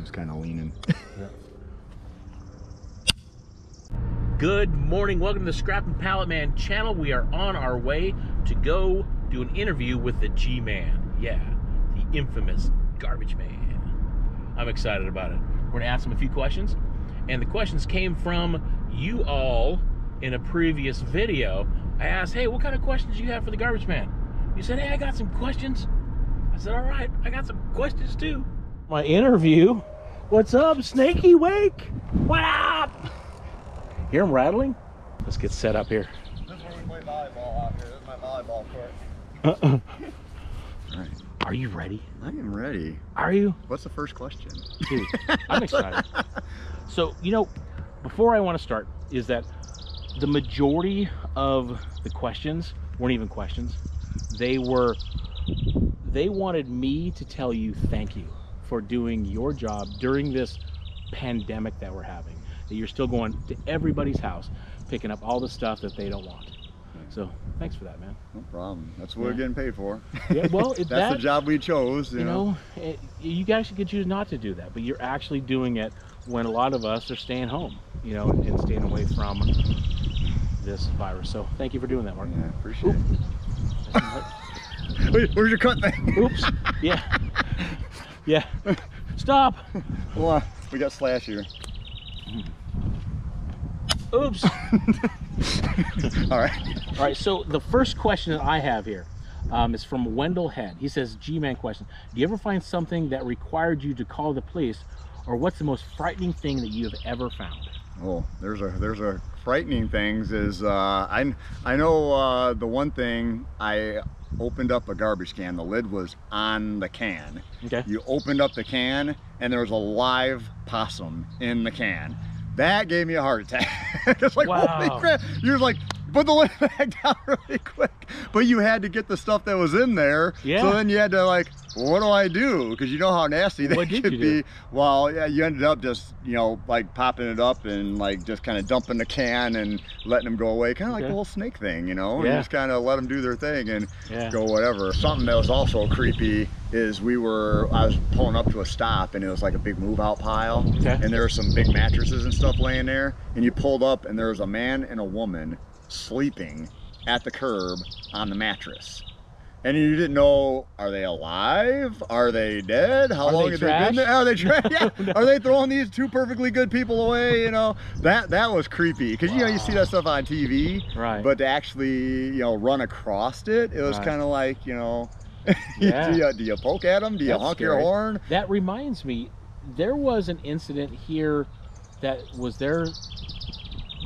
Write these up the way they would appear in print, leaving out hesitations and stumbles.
just kind of leaning. Yeah. Good morning. Welcome to the Scrap and Pallet Man channel. We are on our way to go do an interview with the G-Man. Yeah, the infamous Garbage Man. I'm excited about it. We're going to ask him a few questions. And the questions came from you all in a previous video. I asked, hey, what kind of questions do you have for the Garbage Man? You said, hey, I got some questions. I said, all right, I got some questions too. My interview. What's up, Snaky Wake? What up? Hear him rattling? Let's get set up here. This is where we play volleyball out here. This is my volleyball court. All right. Are you ready? I am ready. Are you? What's the first question? Dude, I'm excited. So, you know, before I want to start, is that the majority of the questions weren't even questions. They wanted me to tell you thank you for doing your job during this pandemic that we're having. That you're still going to everybody's house, picking up all the stuff that they don't want. So thanks for that, man. No problem. That's what we're getting paid for. Yeah, well, that's the job we chose. You know, you guys could choose not to do that, but you're actually doing it when a lot of us are staying home, you know, and staying away from this virus. So thank you for doing that, Mark. Yeah, appreciate it. Wait, where's your cut thing? Oops. Yeah. Yeah. Stop. Hold on. We got Slash here. Oops. All right. All right. So the first question that I have here is from Wendell Head. He says, G-Man question. Do you ever find something that required you to call the police, or what's the most frightening thing that you have ever found? Oh, there's a frightening things is I know the one thing, I opened up a garbage can. The lid was on the can. Okay. You opened up the can and there was a live possum in the can. That gave me a heart attack. It's like, wow. Holy crap. You're like, put the lid back down really quick. But you had to get the stuff that was in there. Yeah. So then you had to like, what do I do? Because you know how nasty they could be. Well, yeah, you ended up just, you know, like popping it up and like just kind of dumping the can and letting them go away. Kind of like the whole snake thing, you know? Yeah. You just kind of let them do their thing and go whatever. Something that was also creepy is I was pulling up to a stop and it was like a big move out pile. Okay. And there were some big mattresses and stuff laying there. And you pulled up and there was a man and a woman sleeping at the curb on the mattress. And you didn't know, are they alive? Are they dead? How long have they been there? Are they trash? Yeah. No. Are they throwing these two perfectly good people away? You know, that was creepy. Because, you know, you see that stuff on TV. Right. But to actually, you know, run across it, it was kind of like, you know, yeah. do you poke at them? Do you honk your horn? That reminds me, there was an incident here was there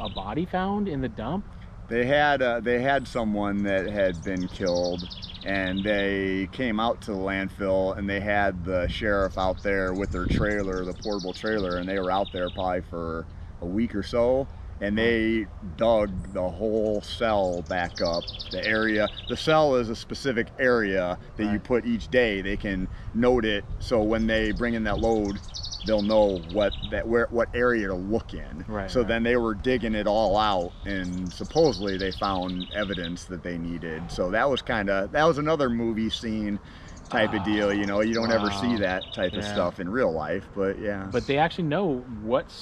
a body found in the dump? They had someone that had been killed, and they came out to the landfill and they had the sheriff out there with their trailer, the portable trailer, and they were out there probably for a week or so, and they dug the whole cell back up. The cell is a specific area that you put each day. They can note it, so when they bring in that load, they'll know what area to look in. Right. So then they were digging it all out, and supposedly they found evidence that they needed. So that was another movie scene type of deal. You know, you don't ever see that type of stuff in real life, but yeah. But they actually know what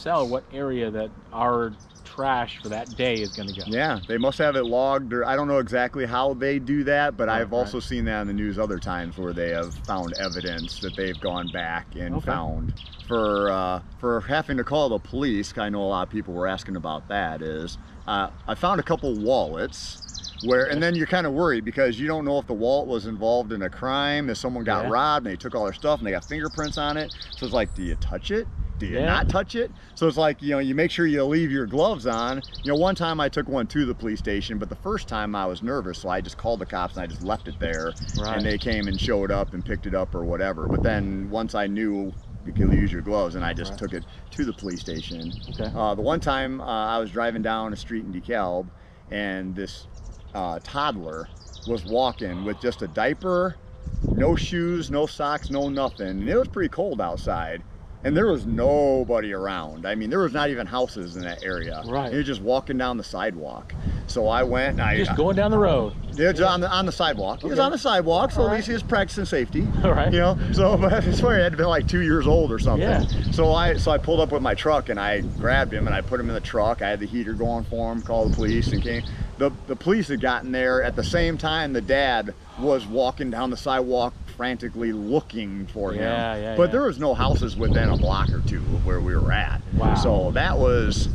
area that our trash for that day is going to go. Yeah, they must have it logged, or I don't know exactly how they do that, but I've also seen that in the news other times where they have found evidence that they've gone back and found. For having to call the police, I know a lot of people were asking about that, is I found a couple wallets and then you're kind of worried because you don't know if the wallet was involved in a crime, if someone got robbed and they took all their stuff and they got fingerprints on it. So it's like, do you touch it? Do you not touch it? So it's like, you know, you make sure you leave your gloves on. You know, one time I took one to the police station, but the first time I was nervous, so I just called the cops and I just left it there. Right. And they came and showed up and picked it up or whatever. But then once I knew you could use your gloves, and I just took it to the police station. Okay. The one time I was driving down a street in DeKalb, and this toddler was walking with just a diaper, no shoes, no socks, no nothing, and it was pretty cold outside. And there was nobody around. I mean, there was not even houses in that area. Right. He was just walking down the sidewalk. So I went. Just going down the road. Yeah, on the sidewalk. He was on the sidewalk, so at least he was practicing safety. All right. You know. So, but I swear he had been like 2 years old or something. Yeah. So I pulled up with my truck and I grabbed him and I put him in the truck. I had the heater going for him. Called the police and came. The police had gotten there at the same time the dad was walking down the sidewalk frantically looking for him. But there was no houses within a block or two of where we were at. Wow. So that was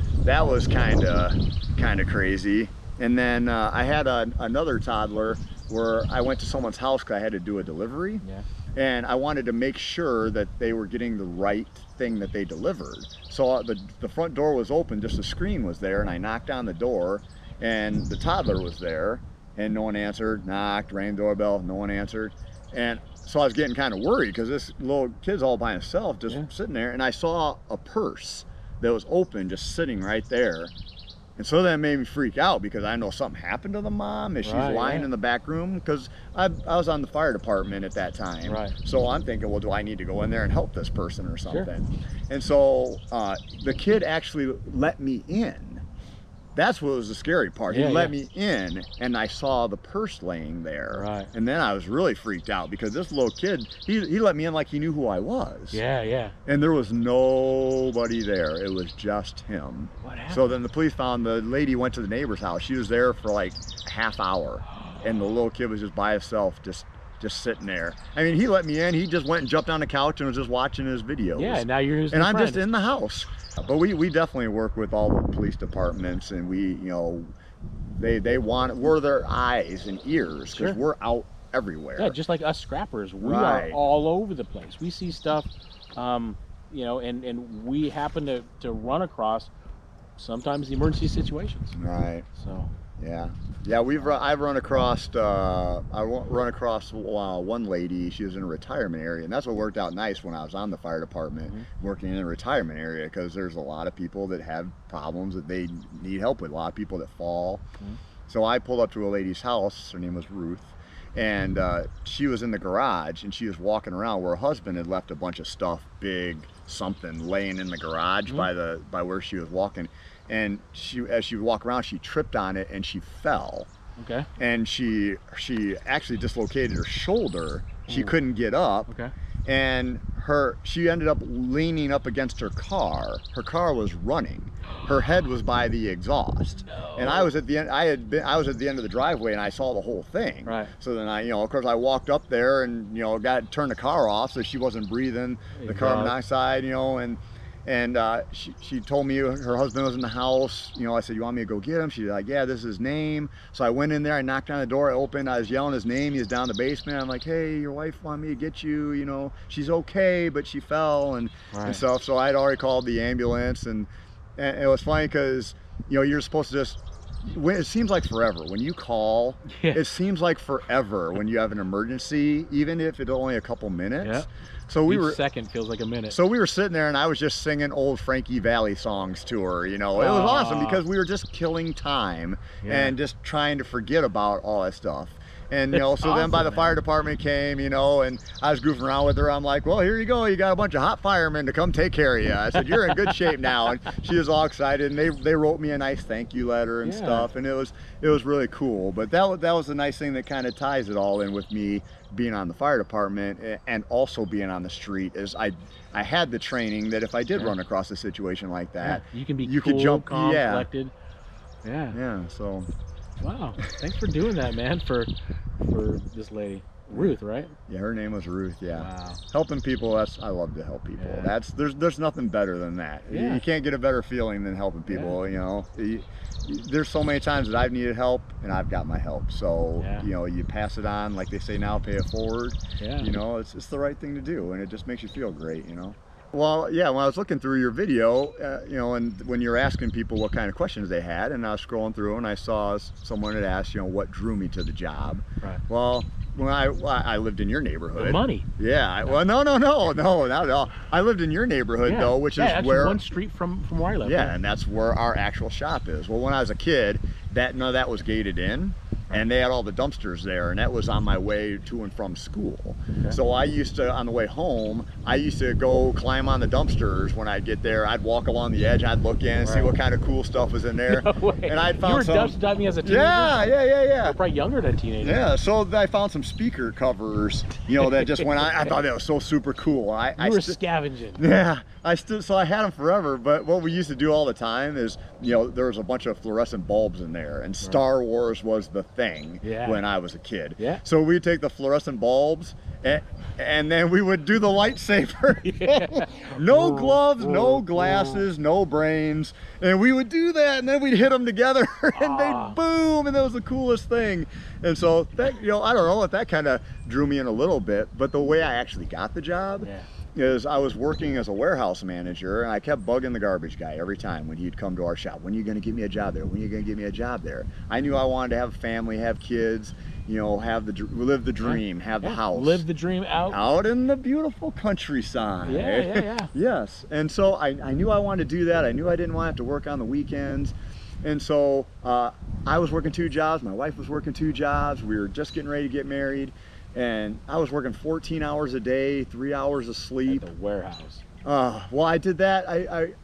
kind of crazy. And then I had another toddler where I went to someone's house because I had to do a delivery. Yeah. And I wanted to make sure that they were getting the right thing that they delivered. So the front door was open, just the screen was there, and I knocked on the door, and the toddler was there, and no one answered. Knocked, rang the doorbell, no one answered. And so I was getting kind of worried because this little kid's all by himself, just sitting there, and I saw a purse that was open, just sitting right there. And so that made me freak out because I know something happened to the mom as she's lying in the back room, because I was on the fire department at that time. Right. So I'm thinking, well, do I need to go in there and help this person or something? Sure. And so the kid actually let me in. That's what was the scary part. He let me in, and I saw the purse laying there. Right. And then I was really freaked out because this little kid, he let me in like he knew who I was. Yeah, yeah. And there was nobody there. It was just him. What happened? So then the police found the lady went to the neighbor's house. She was there for like a half hour, and the little kid was just by himself, just sitting there. I mean, he let me in. He just went and jumped on the couch and was just watching his videos. Yeah, now you're his And I'm friend. just in the house. But we definitely work with all the police departments, and we, you know, we're their eyes and ears because we're out everywhere. Yeah, just like us scrappers, we are all over the place. We see stuff, you know, and we happen to run across sometimes emergency situations. Right. So. Yeah, I've run across one lady. She was in a retirement area, and that's what worked out nice when I was on the fire department, working in a retirement area, because there's a lot of people that have problems that they need help with. A lot of people that fall. So I pulled up to a lady's house. Her name was Ruth, and she was in the garage, and she was walking around where her husband had left a bunch of stuff, big something, laying in the garage by where she was walking. And as she would walk around, she tripped on it and she fell. Okay. And she actually dislocated her shoulder. She couldn't get up. Okay. And she ended up leaning up against her car. Her car was running. Her head was by the exhaust. No. And I was at the end. I was at the end of the driveway, and I saw the whole thing. Right. So then of course, I walked up there and turned the car off so she wasn't breathing the carbon dioxide. And she told me her husband was in the house. I said, you want me to go get him? She's like, yeah, this is his name. So I went in there, I knocked on the door, I opened, I was yelling his name. He was down in the basement. I'm like, hey, your wife wanted me to get you, she's okay, but she fell and stuff. So I'd already called the ambulance, and it was funny because, you're supposed to just, it seems like forever. When you call, it seems like forever when you have an emergency, even if it's only a couple minutes. Yeah. So each second feels like a minute. So we were sitting there, and I was just singing old Frankie Valli songs to her. It was awesome because we were just killing time and just trying to forget about all that stuff. And so awesome, then by the fire department came, and I was goofing around with her. I'm like, well, here you go. You got a bunch of hot firemen to come take care of you. I said, you're in good shape now. And she was all excited, and they wrote me a nice thank you letter and stuff. And it was really cool. But that was the nice thing that kind of ties it all in with me being on the fire department and also being on the street. Is I had the training that if I did run across a situation like that, you could jump, calm, collected. Yeah. So. Wow, thanks for doing that, man, for this lady. Ruth, right? Yeah, her name was Ruth, yeah. Wow. Helping people, I love to help people. Yeah. There's nothing better than that. Yeah. You can't get a better feeling than helping people, There's so many times that I've needed help, and I've got my help. So, you pass it on, like they say now, pay it forward. Yeah. It's the right thing to do, and it just makes you feel great, Well, yeah, when I was looking through your video, and when you were asking people what kind of questions they had, and I was scrolling through and I saw someone had asked, what drew me to the job. Right. Well, when I lived in your neighborhood. The money. Yeah. Well, no, not at all. I lived in your neighborhood though, which is where one street from where I live. Yeah, and that's where our actual shop is. Well, when I was a kid, none of that was gated in. and they had all the dumpsters there, and that was on my way to and from school. Okay. So I used to, on the way home, I used to go climb on the dumpsters. When I'd get there, I'd walk along the edge, I'd look in and see what kind of cool stuff was in there. No way. And I'd found You were dumpster diving as a teenager? Yeah. You were probably younger than a teenager. Yeah, so I found some speaker covers, you know, that just went on. I thought that was so super cool. You were scavenging. Yeah, so I had them forever, but what we used to do all the time is, you know, there was a bunch of fluorescent bulbs in there, and Star Wars was the thing when I was a kid. Yeah. So we'd take the fluorescent bulbs, and then we would do the lightsaber. No gloves, no glasses, no brains, and we would do that, and then we'd hit them together, and they'd boom, and that was the coolest thing. And so that, you know, I don't know if that kind of drew me in a little bit, but the way I actually got the job is I was working as a warehouse manager, and I kept bugging the garbage guy every time when he'd come to our shop. When are you going to get me a job there? When are you going to get me a job there? I knew I wanted to have a family, have kids, you know, live the dream, have the house. Live the dream out in the beautiful countryside. Yes. And so I knew I wanted to do that. I knew I didn't want to have to work on the weekends. And so I was working 2 jobs. My wife was working 2 jobs. We were just getting ready to get married. And I was working 14 hours a day, 3 hours of sleep. At the warehouse. Well, I did that.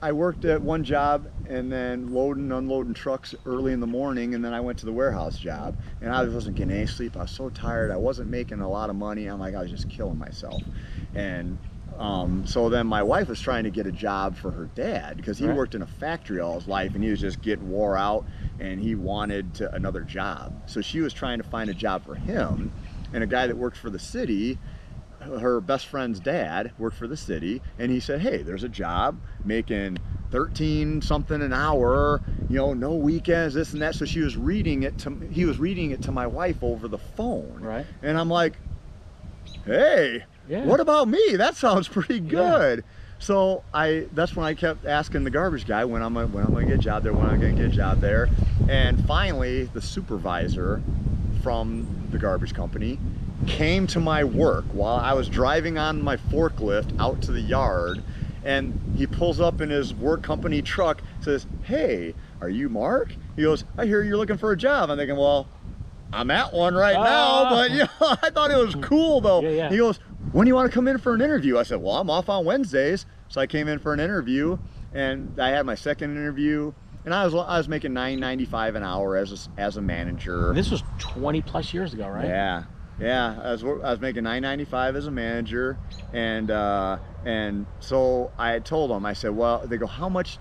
I worked at one job and then loading and unloading trucks early in the morning, and then I went to the warehouse job. And I wasn't getting any sleep. I was so tired. I wasn't making a lot of money. I'm like, I was just killing myself. And so then my wife was trying to get a job for her dad, because he worked in a factory all his life, and he was just getting wore out, and he wanted another job. So she was trying to find a job for him. And a guy that worked for the city, her best friend's dad worked for the city, and he said, hey, there's a job making 13 something an hour, you know, no weekends, this and that. So he was reading it to my wife over the phone. Right. And I'm like, hey, what about me? That sounds pretty good. So that's when I kept asking the garbage guy, when I'm gonna get a job there, when I'm gonna get a job there. And finally the supervisor from the garbage company came to my work while I was driving on my forklift out to the yard, and he pulls up in his work company truck, says, hey, are you Mark? He goes, I hear you're looking for a job. I'm thinking, well, I'm at one right now, but you know, I thought it was cool though. He goes, when do you want to come in for an interview? I said, well, I'm off on Wednesdays. So I came in for an interview, and I had my second interview. And I was making $9.95 an hour as a manager. This was 20 plus years ago, right? Yeah. I was making $9.95 as a manager, and so I told them, I said, well, they go, how much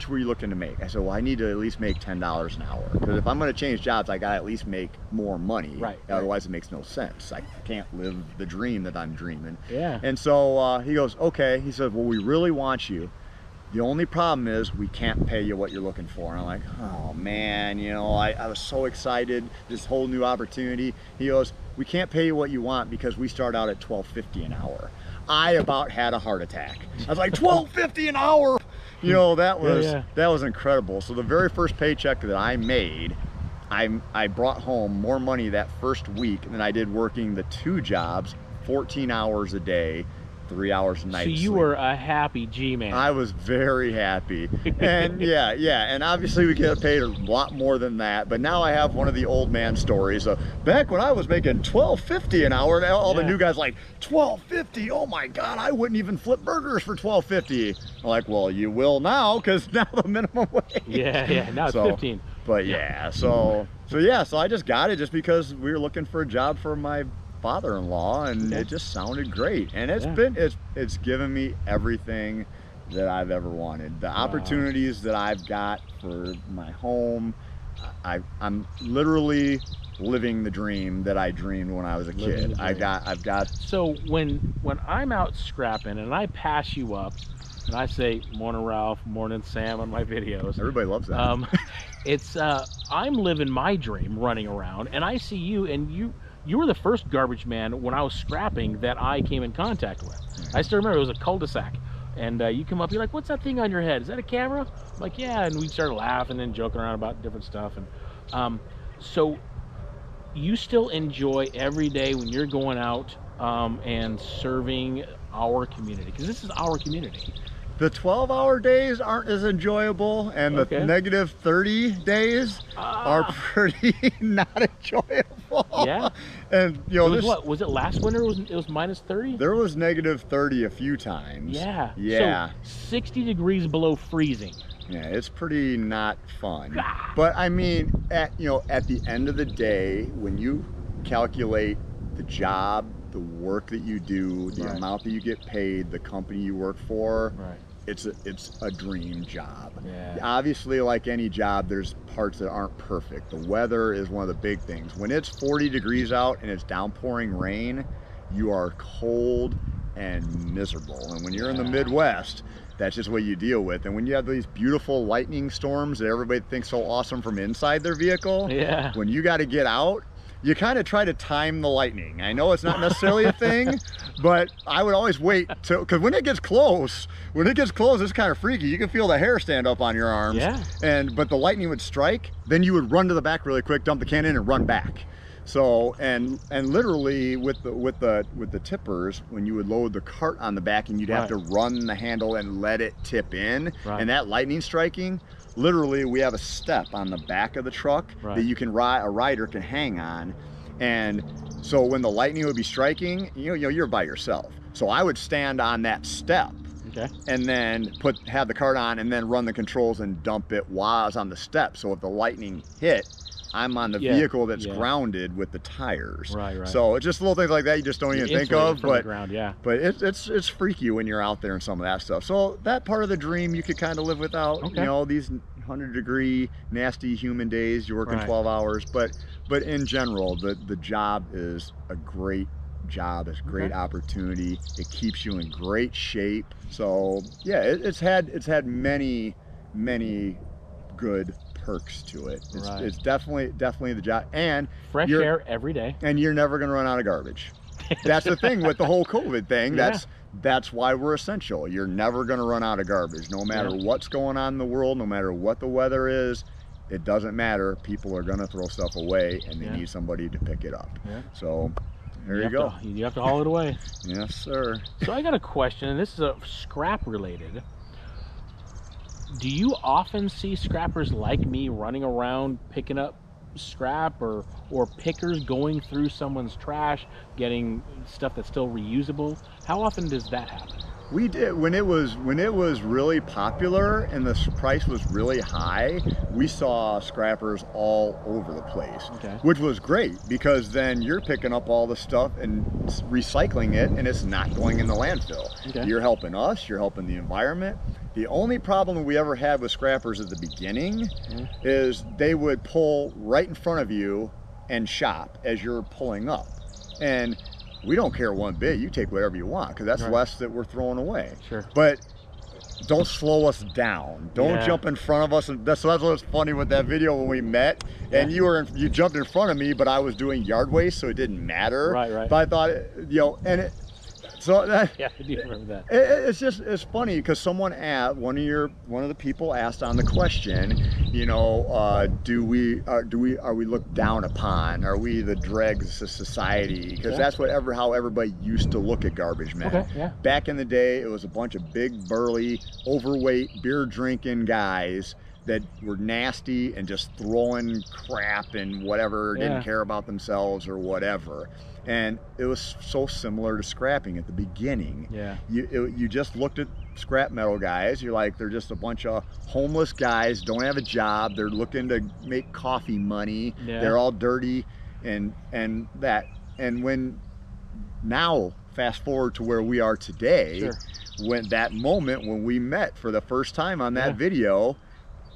were you looking to make? I said, well, I need to at least make $10 an hour, because if I'm going to change jobs, I got to at least make more money. Otherwise, it makes no sense. I can't live the dream that I'm dreaming. And so he goes, okay. He said, well, we really want you. The only problem is we can't pay you what you're looking for. And I'm like, oh man, you know, I was so excited, this whole new opportunity. He goes, we can't pay you what you want because we start out at $12.50 an hour. I about had a heart attack. I was like, $12.50 an hour. You know, that was incredible. So the very first paycheck that I made, I brought home more money that first week than I did working the 2 jobs, 14 hours a day, 3 hours a night. So you were a happy G-man. I was very happy. And and obviously we get paid a lot more than that, but now I have one of the old man stories. Back when I was making $12.50 an hour, and all the new guys like, $12.50, oh my God, I wouldn't even flip burgers for $12.50. I'm like, well, you will now, because now the minimum wage. Now it's 15. But so I just got it just because we were looking for a job for my father-in-law, and it just sounded great, and it's given me everything that I've ever wanted. The opportunities that I've got for my home, I'm literally living the dream that I dreamed when I was a kid. I've got. So when I'm out scrapping and I pass you up and I say morning Ralph, morning Sam on my videos, everybody loves that. It's I'm living my dream running around, and I see you, and you were the first garbage man when I was scrapping that I came in contact with. I still remember it was a cul-de-sac, and you come up, you're like, what's that thing on your head? Is that a camera? I'm like, yeah, and we started laughing and joking around about different stuff. And so you still enjoy every day when you're going out and serving our community, because this is our community. The 12-hour days aren't as enjoyable, and the -30 days are pretty not enjoyable. Yeah. And you know, what was it last winter? It was -30. There was -30 a few times. Yeah. Yeah. So 60 degrees below freezing. Yeah, it's pretty not fun. But I mean, at the end of the day, when you calculate the job, the work that you do, the amount that you get paid, the company you work for, it's a dream job. Yeah. Obviously, like any job, there's parts that aren't perfect. The weather is one of the big things. When it's 40 degrees out and it's downpouring rain, you are cold and miserable. And when you're in the Midwest, that's just what you deal with. And when you have these beautiful lightning storms that everybody thinks so awesome from inside their vehicle, when you got to get out, you kind of try to time the lightning. I know it's not necessarily a thing, but I would always wait because when it gets close, it's kind of freaky. You can feel the hair stand up on your arms. Yeah. But the lightning would strike, then you would run to the back really quick, dump the can in, and run back. So and literally with the tippers, when you would load the cart on the back and you'd have to run the handle and let it tip in, and that lightning striking, literally we have a step on the back of the truck that you can a rider can hang on. And so when the lightning would be striking, you're by yourself. So I would stand on that step and then have the cart on and then run the controls and dump it while I was on the step. So if the lightning hit, I'm on the vehicle that's grounded with the tires. So it's just little things like that you just don't even think of. But but it's freaky when you're out there and some of that stuff. So that part of the dream you could kind of live without. You know, these 100-degree nasty human days. You're working 12 hours. But in general, the job is a great job. It's a great opportunity. It keeps you in great shape. So yeah, it's had many good perks to it. It's definitely the job, and fresh air every day, and you're never going to run out of garbage. That's the thing with the whole COVID thing. That's why we're essential. You're never going to run out of garbage, no matter what's going on in the world, no matter what the weather is. It doesn't matter. People are going to throw stuff away, and they need somebody to pick it up. So there you go. You have to haul it away. Yes, sir. So I got a question, and this is a scrap related. Do you often see scrappers like me running around picking up scrap, or pickers going through someone's trash getting stuff that's still reusable? How often does that happen? We did when it was really popular and the price was really high. We saw scrappers all over the place, which was great because then you're picking up all the stuff and recycling it, and it's not going in the landfill. You're helping us. You're helping the environment. The only problem we ever had with scrappers at the beginning is they would pull right in front of you and shop as you're pulling up, and we don't care one bit. You take whatever you want because that's less that we're throwing away. But don't slow us down. Don't jump in front of us. And that's what's funny with that video when we met. And you jumped in front of me, but I was doing yard waste, so it didn't matter. But I thought, so that, I do remember that. It's funny because someone one of the people asked on the question, are we looked down upon? Are we the dregs of society? Because that's how everybody used to look at garbage men. Back in the day, it was a bunch of big, burly, overweight, beer drinking guys that were nasty and just throwing crap and whatever, didn't care about themselves or whatever. And it was so similar to scrapping at the beginning. You just looked at scrap metal guys, you're like, they're just a bunch of homeless guys, don't have a job, they're looking to make coffee money, they're all dirty and when now fast forward to where we are today, when that moment when we met for the first time on that video,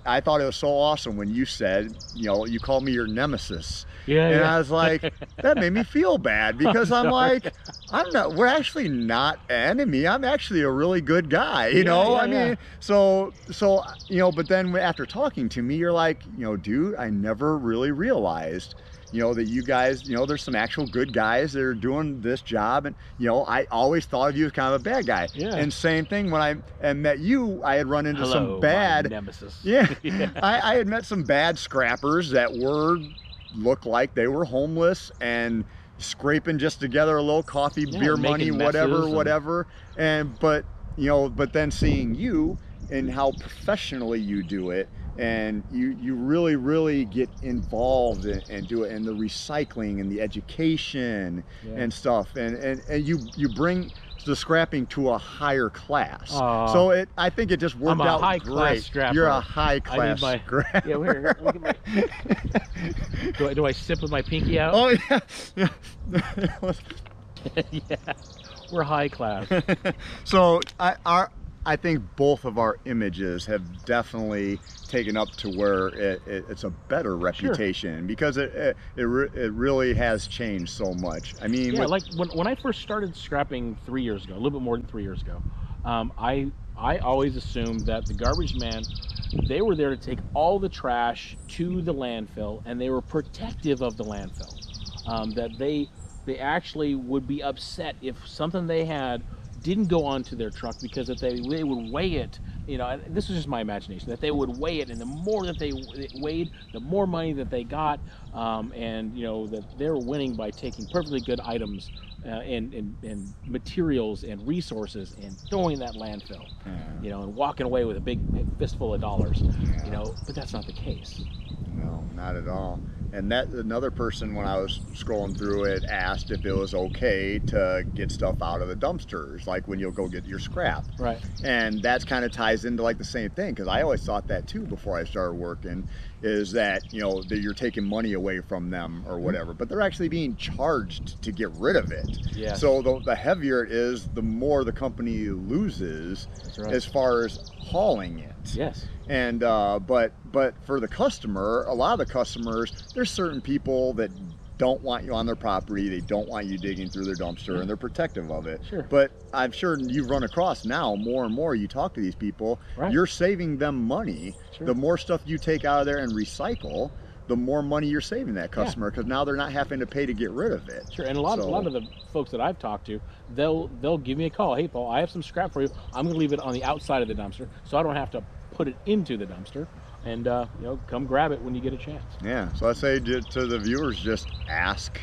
I thought it was so awesome when you said, you called me your nemesis. And I was like, that made me feel bad because I'm like, we're actually not an enemy. I'm actually a really good guy, I mean, so, but then after talking to me, you're like, dude, I never really realized, that you guys, there's some actual good guys that are doing this job. And, I always thought of you as kind of a bad guy. And same thing when I met you, I had run into some bad nemesis. I had met some bad scrappers that looked like they were homeless and scraping just together a little coffee, beer money, whatever. But you know, but then seeing you and how professionally you do it, and you really get involved and do it, and the recycling and the education and stuff, and you bring the scrapping to a higher class. So I think it just worked out high great. Class scrapper. You're a high class scrapper. Yeah, here, look at my. Do I sip with my pinky out? Oh yeah. Yeah, we're high class. So I think both of our images have definitely taken up to where it's a better reputation, because it really has changed so much. I mean, yeah, like when I first started scrapping 3 years ago, a little bit more than 3 years ago, I always assumed that the garbage man, they were there to take all the trash to the landfill, and they were protective of the landfill. That they actually would be upset if something they had didn't go onto their truck, because if they would weigh it, you know, and this is just my imagination, that they would weigh it, and the more that they weighed, the more money that they got, and you know, that they're winning by taking perfectly good items and materials and resources and throwing in that landfill, you know, and walking away with a big fistful of dollars, you know, but that's not the case. No, not at all. And that another person, when I was scrolling through it, asked if it was okay to get stuff out of the dumpsters, like when you'll go get your scrap. Right. And that's kind of ties into like the same thing, because I always thought that too before I started working, is that, you know, that you're taking money away from them or whatever, but they're actually being charged to get rid of it. Yeah. So the heavier it is, the more the company loses. That's right. As far as hauling it. Yes. And but for the customer, a lot of the customers, there's certain people that don't want you on their property, they don't want you digging through their dumpster, and they're protective of it. Sure. But I'm sure you've run across now more and more, you talk to these people, you're saving them money. Sure. The more stuff you take out of there and recycle, the more money you're saving that customer, because now they're not having to pay to get rid of it. Sure. And a lot of the folks that I've talked to, they'll give me a call. Hey Paul, I have some scrap for you. I'm going to leave it on the outside of the dumpster, so I don't have to put it into the dumpster, and you know, come grab it when you get a chance. Yeah. So I say to the viewers, just ask.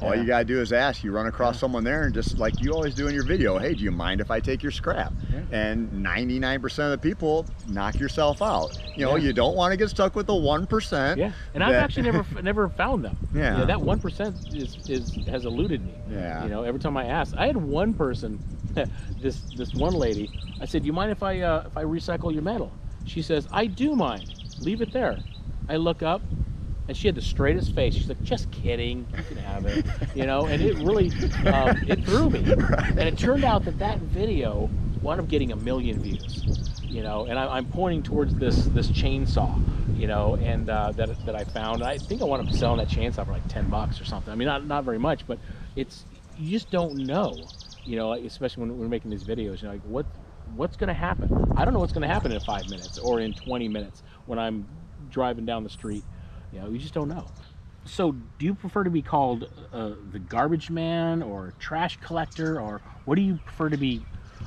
All you gotta do is ask. You run across someone there, and just like you always do in your video, hey, do you mind if I take your scrap? And 99% of the people, knock yourself out. You know, you don't want to get stuck with the 1%. Yeah. And I've actually never found them. Yeah. You know, that 1% has eluded me. Yeah. You know, every time I ask, I had one person, this one lady. I said, "You mind if I recycle your metal?" She says, "I do mind. Leave it there." I look up, and she had the straightest face. She's like, "Just kidding, you can have it." You know, and it really, it threw me. And it turned out that video wound up getting 1 million views. You know, and I'm pointing towards this chainsaw, you know, and that I found. I think I wound up selling that chainsaw for like $10 or something. I mean, not very much, but it's, you just don't know, you know, especially when we're making these videos. You know, like what's going to happen? I don't know what's going to happen in 5 minutes or in 20 minutes when I'm driving down the street. You know, you just don't know. So do you prefer to be called the garbage man or trash collector, or what do you prefer to be?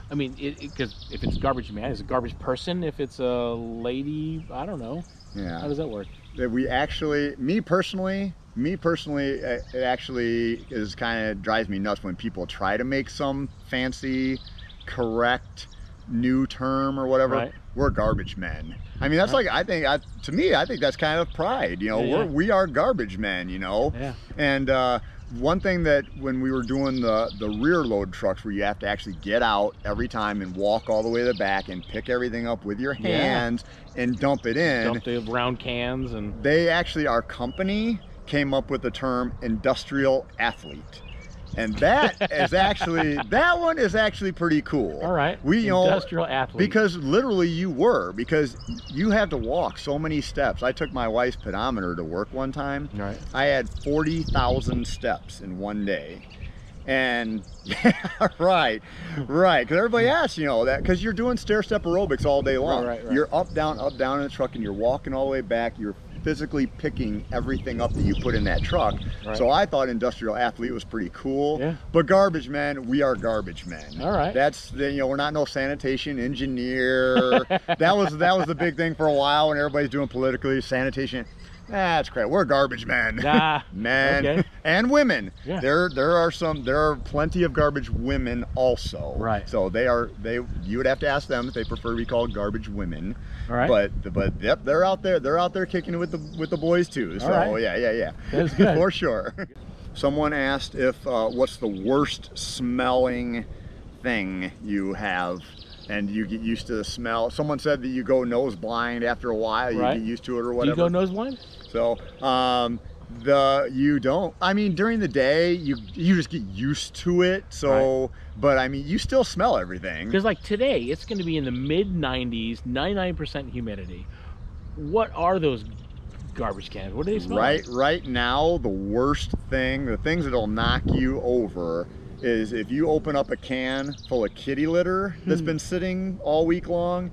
I mean, because if it's garbage man, is it garbage person? If it's a lady, I don't know. Yeah. How does that work? We actually, me personally, it actually is kind of drives me nuts when people try to make some fancy, correct, new term or whatever. Right. We're garbage men. I mean, that's like, to me, I think that's kind of pride, you know. We are garbage men, you know. Yeah. And one thing that when we were doing the rear load trucks, where you have to actually get out every time and walk all the way to the back and pick everything up with your hands and dump it in. Dump the round cans. And they actually, our company came up with the term industrial athlete. And that is actually, that one is actually pretty cool. All right. Industrial athlete. Because literally because you have to walk so many steps. I took my wife's pedometer to work one time. Right. I had 40,000 steps in one day. And right. Because everybody asks, you know, that because you're doing stair-step aerobics all day long. Right. You're up, down in the truck, and you're walking all the way back. You're physically picking everything up that you put in that truck. Right. So I thought industrial athlete was pretty cool. Yeah. But garbage men, we are garbage men. All right. That's, you know, we're not no sanitation engineer. that was the big thing for a while when everybody's doing politically sanitation. That's correct. We're garbage men. Men okay. and women. Yeah. There are plenty of garbage women also. Right. So you would have to ask them if they prefer to be called garbage women. All right. But yep, they're out there kicking it with the boys too. So right. yeah. That's good. For sure. Someone asked if what's the worst smelling thing you have, and you get used to the smell. Someone said that you go nose blind after a while. You get used to it or whatever. Do you go nose blind? So you don't. I mean, during the day you just get used to it. So, but I mean, you still smell everything. Because like today, it's going to be in the mid 90s, 99% humidity. What are those garbage cans? What do they smell like? Right now, the worst thing, the things that'll knock you over, is if you open up a can full of kitty litter that's been sitting all week long.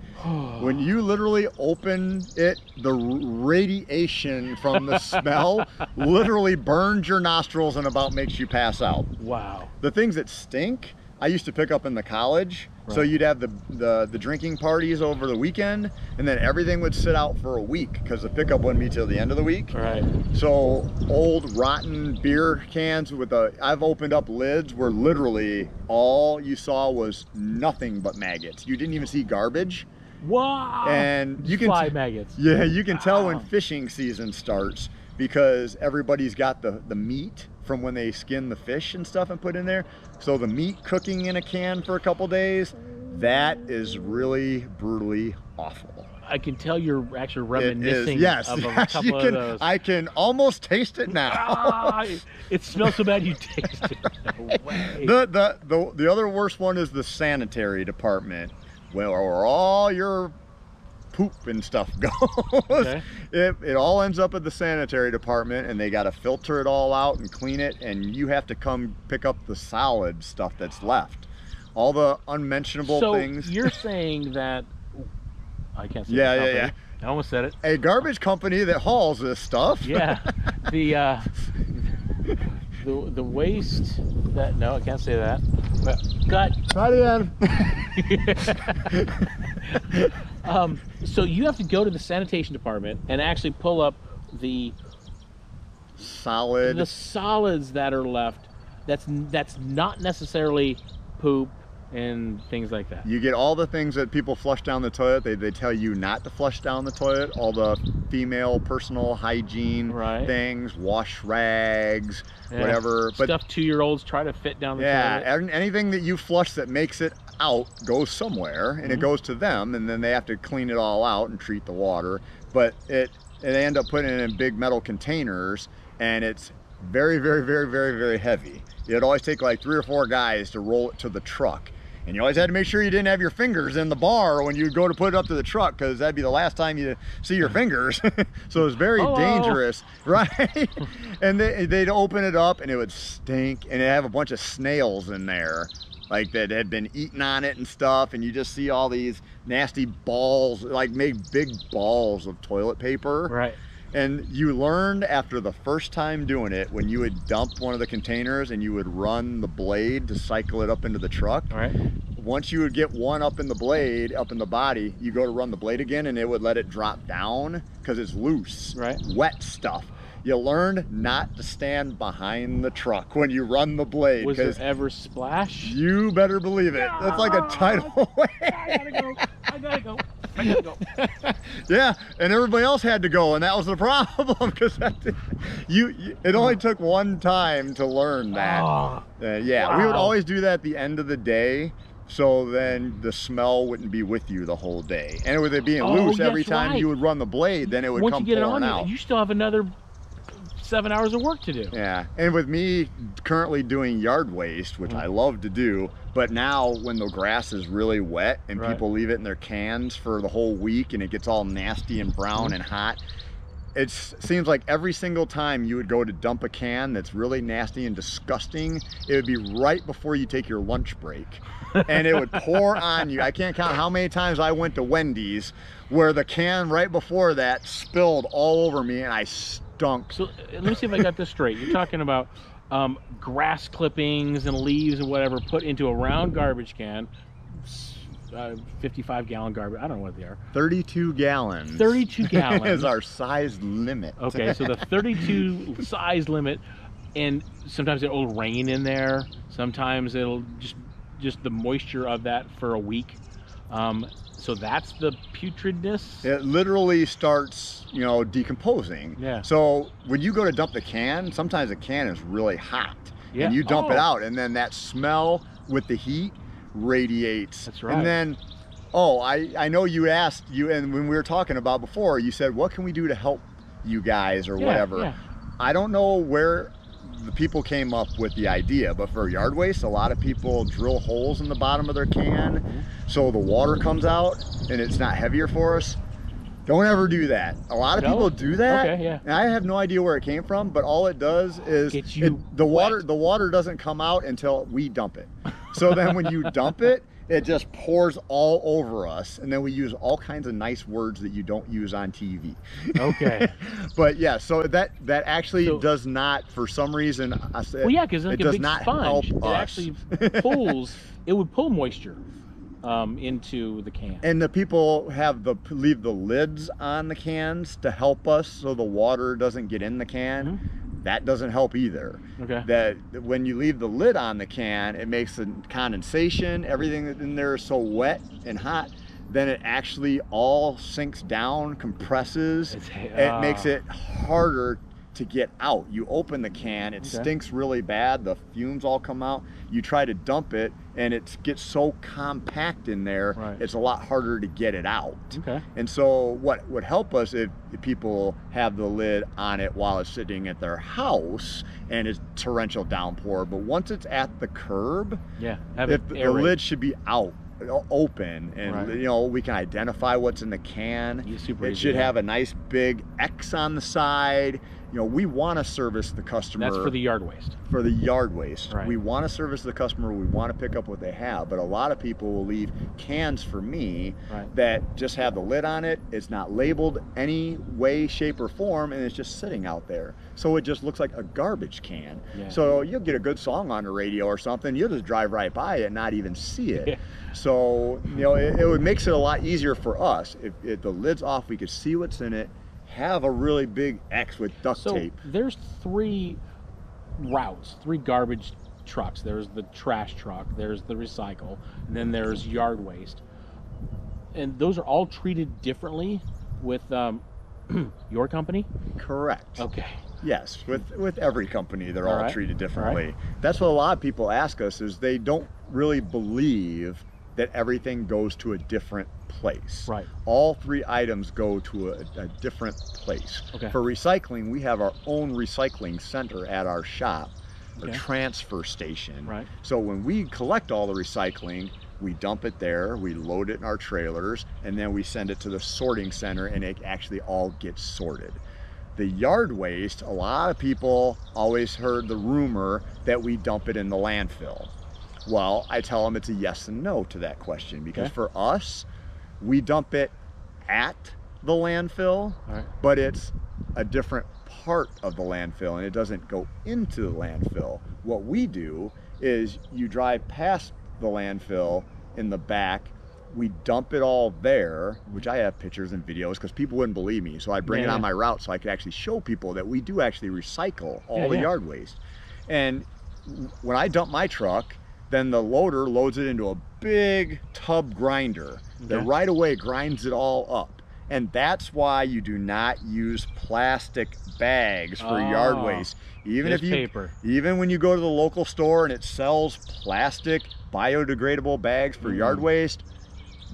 When you literally open it, the radiation from the smell literally burns your nostrils and about makes you pass out. Wow. The things that stink, I used to pick up in the college. So you'd have the drinking parties over the weekend, and then everything would sit out for a week because the pickup wouldn't be till the end of the week. Right. So old rotten beer cans I've opened up lids where literally all you saw was nothing but maggots. You didn't even see garbage. Wow. And you can fly maggots. Yeah, you can tell when fishing season starts because everybody's got the meat from when they skin the fish and stuff and put in there. So the meat cooking in a can for a couple days, that is really brutally awful. I can tell you're actually reminiscing of a couple of those. I can almost taste it now. It smells so bad you taste it. No way. The other worst one is the sanitary department, where all your poop and stuff goes. Okay. It all ends up at the sanitary department, and they got to filter it all out and clean it, and you have to come pick up the solid stuff that's left, all the unmentionable things. So you're saying that I can't say yeah. I almost said it. A garbage company that hauls this stuff. Yeah. The waste that, no, I can't say that. But cut. Try it again. So you have to go to the sanitation department and actually pull up the solids that are left. That's not necessarily poop and things like that. You get all the things that people flush down the toilet. They tell you not to flush down the toilet. All the female personal hygiene things, wash rags, whatever. But stuff 2-year-olds try to fit down the toilet. Yeah, anything that you flush that makes it out goes somewhere, and it goes to them, and then they have to clean it all out and treat the water. But they end up putting it in big metal containers, and it's very, very, very, very, very heavy. It'd always take like 3 or 4 guys to roll it to the truck. And you always had to make sure you didn't have your fingers in the bar when you go to put it up to the truck, because that'd be the last time you see your fingers. So it was very dangerous, right? And they'd open it up and it would stink, and it'd have a bunch of snails in there, like that had been eating on it and stuff, and you just see all these nasty balls, like big balls of toilet paper. Right. And you learned after the first time doing it, when you would dump one of the containers and you would run the blade to cycle it up into the truck. All right. Once you would get one up in the blade, up in the body, you go to run the blade again, and it would let it drop down because it's loose, wet stuff. You learned not to stand behind the truck when you run the blade. Was there ever splash? You better believe it. That's like a tidal wave. I gotta go. Yeah, and everybody else had to go, and that was the problem, because it only took one time to learn that. We would always do that at the end of the day, so then the smell wouldn't be with you the whole day. And with it being loose, every time you would run the blade, then it would come pouring out. You still have another 7 hours of work to do. Yeah, and with me currently doing yard waste, which I love to do, but now when the grass is really wet and people leave it in their cans for the whole week and it gets all nasty and brown and hot, it seems like every single time you would go to dump a can that's really nasty and disgusting, it would be right before you take your lunch break. And it would pour on you. I can't count how many times I went to Wendy's where the can right before that spilled all over me and I stunk. So let me see if I got this straight. You're talking about grass clippings and leaves and whatever put into a round garbage can, 55-gallon garbage. I don't know what they are. 32 gallons. 32 gallons is our size limit. Okay, so the 32 size limit, and sometimes it'll rain in there. Sometimes it'll just the moisture of that for a week. So that's the putridness. It literally starts, you know, decomposing. Yeah. So when you go to dump the can, sometimes the can is really hot. Yeah. And you dump it out, and then that smell with the heat radiates. That's right. And then, oh, I know you asked, and when we were talking about before, you said, what can we do to help you guys or whatever? Yeah. I don't know where the people came up with the idea, but for yard waste, a lot of people drill holes in the bottom of their can so the water comes out and it's not heavier for us. Don't ever do that. A lot of people do that. Okay, yeah. And I have no idea where it came from, but all it does is the water doesn't come out until we dump it. So then when you dump it, it just pours all over us, and then we use all kinds of nice words that you don't use on TV. Okay. But yeah, so that actually does not, for some reason, well, yeah, because it does not help it us. actually pulls. It would pull moisture into the can. And the people leave the lids on the cans to help us, so the water doesn't get in the can. That doesn't help either. Okay. That when you leave the lid on the can, it makes the condensation, everything in there is so wet and hot, then it actually all sinks down, compresses. It makes it harder to get out. You open the can, it stinks really bad, the fumes all come out. You try to dump it, and it gets so compact in there, it's a lot harder to get it out. Okay. And so what would help us if people have the lid on it while it's sitting at their house and it's torrential downpour, but once it's at the curb, the lid should be out, open, and you know, we can identify what's in the can. It should have a nice big X on the side. You know, we want to service the customer. That's for the yard waste. For the yard waste. We want to service the customer. We want to pick up what they have. But a lot of people will leave cans for me that just have the lid on it. It's not labeled any way, shape, or form, and it's just sitting out there. So it just looks like a garbage can. So you'll get a good song on the radio or something. You'll just drive right by it and not even see it. So, you know, it makes it a lot easier for us. If the lid's off, we could see what's in it. Have a really big X with duct tape. There's three routes, three garbage trucks. There's the trash truck, there's the recycle, and then there's yard waste. And those are all treated differently with your company? Correct. Okay. Yes, with every company, they're all treated differently. That's what a lot of people ask us, is they don't really believe that everything goes to a different place. All three items go to a different place. For recycling, we have our own recycling center at our shop, a transfer station. So when we collect all the recycling, we dump it there, we load it in our trailers, and then we send it to the sorting center, and it actually all gets sorted. The yard waste, a lot of people always heard the rumor that we dump it in the landfill. Well, I tell them it's a yes and no to that question, because for us, we dump it at the landfill, but it's a different part of the landfill, and it doesn't go into the landfill. What we do is you drive past the landfill in the back, we dump it all there, which I have pictures and videos because people wouldn't believe me. So I bring it on my route so I could actually show people that we do actually recycle all the yard waste. And when I dump my truck, then the loader loads it into a big tub grinder that right away grinds it all up. And that's why you do not use plastic bags for yard waste. Even when you go to the local store and it sells plastic biodegradable bags for yard waste,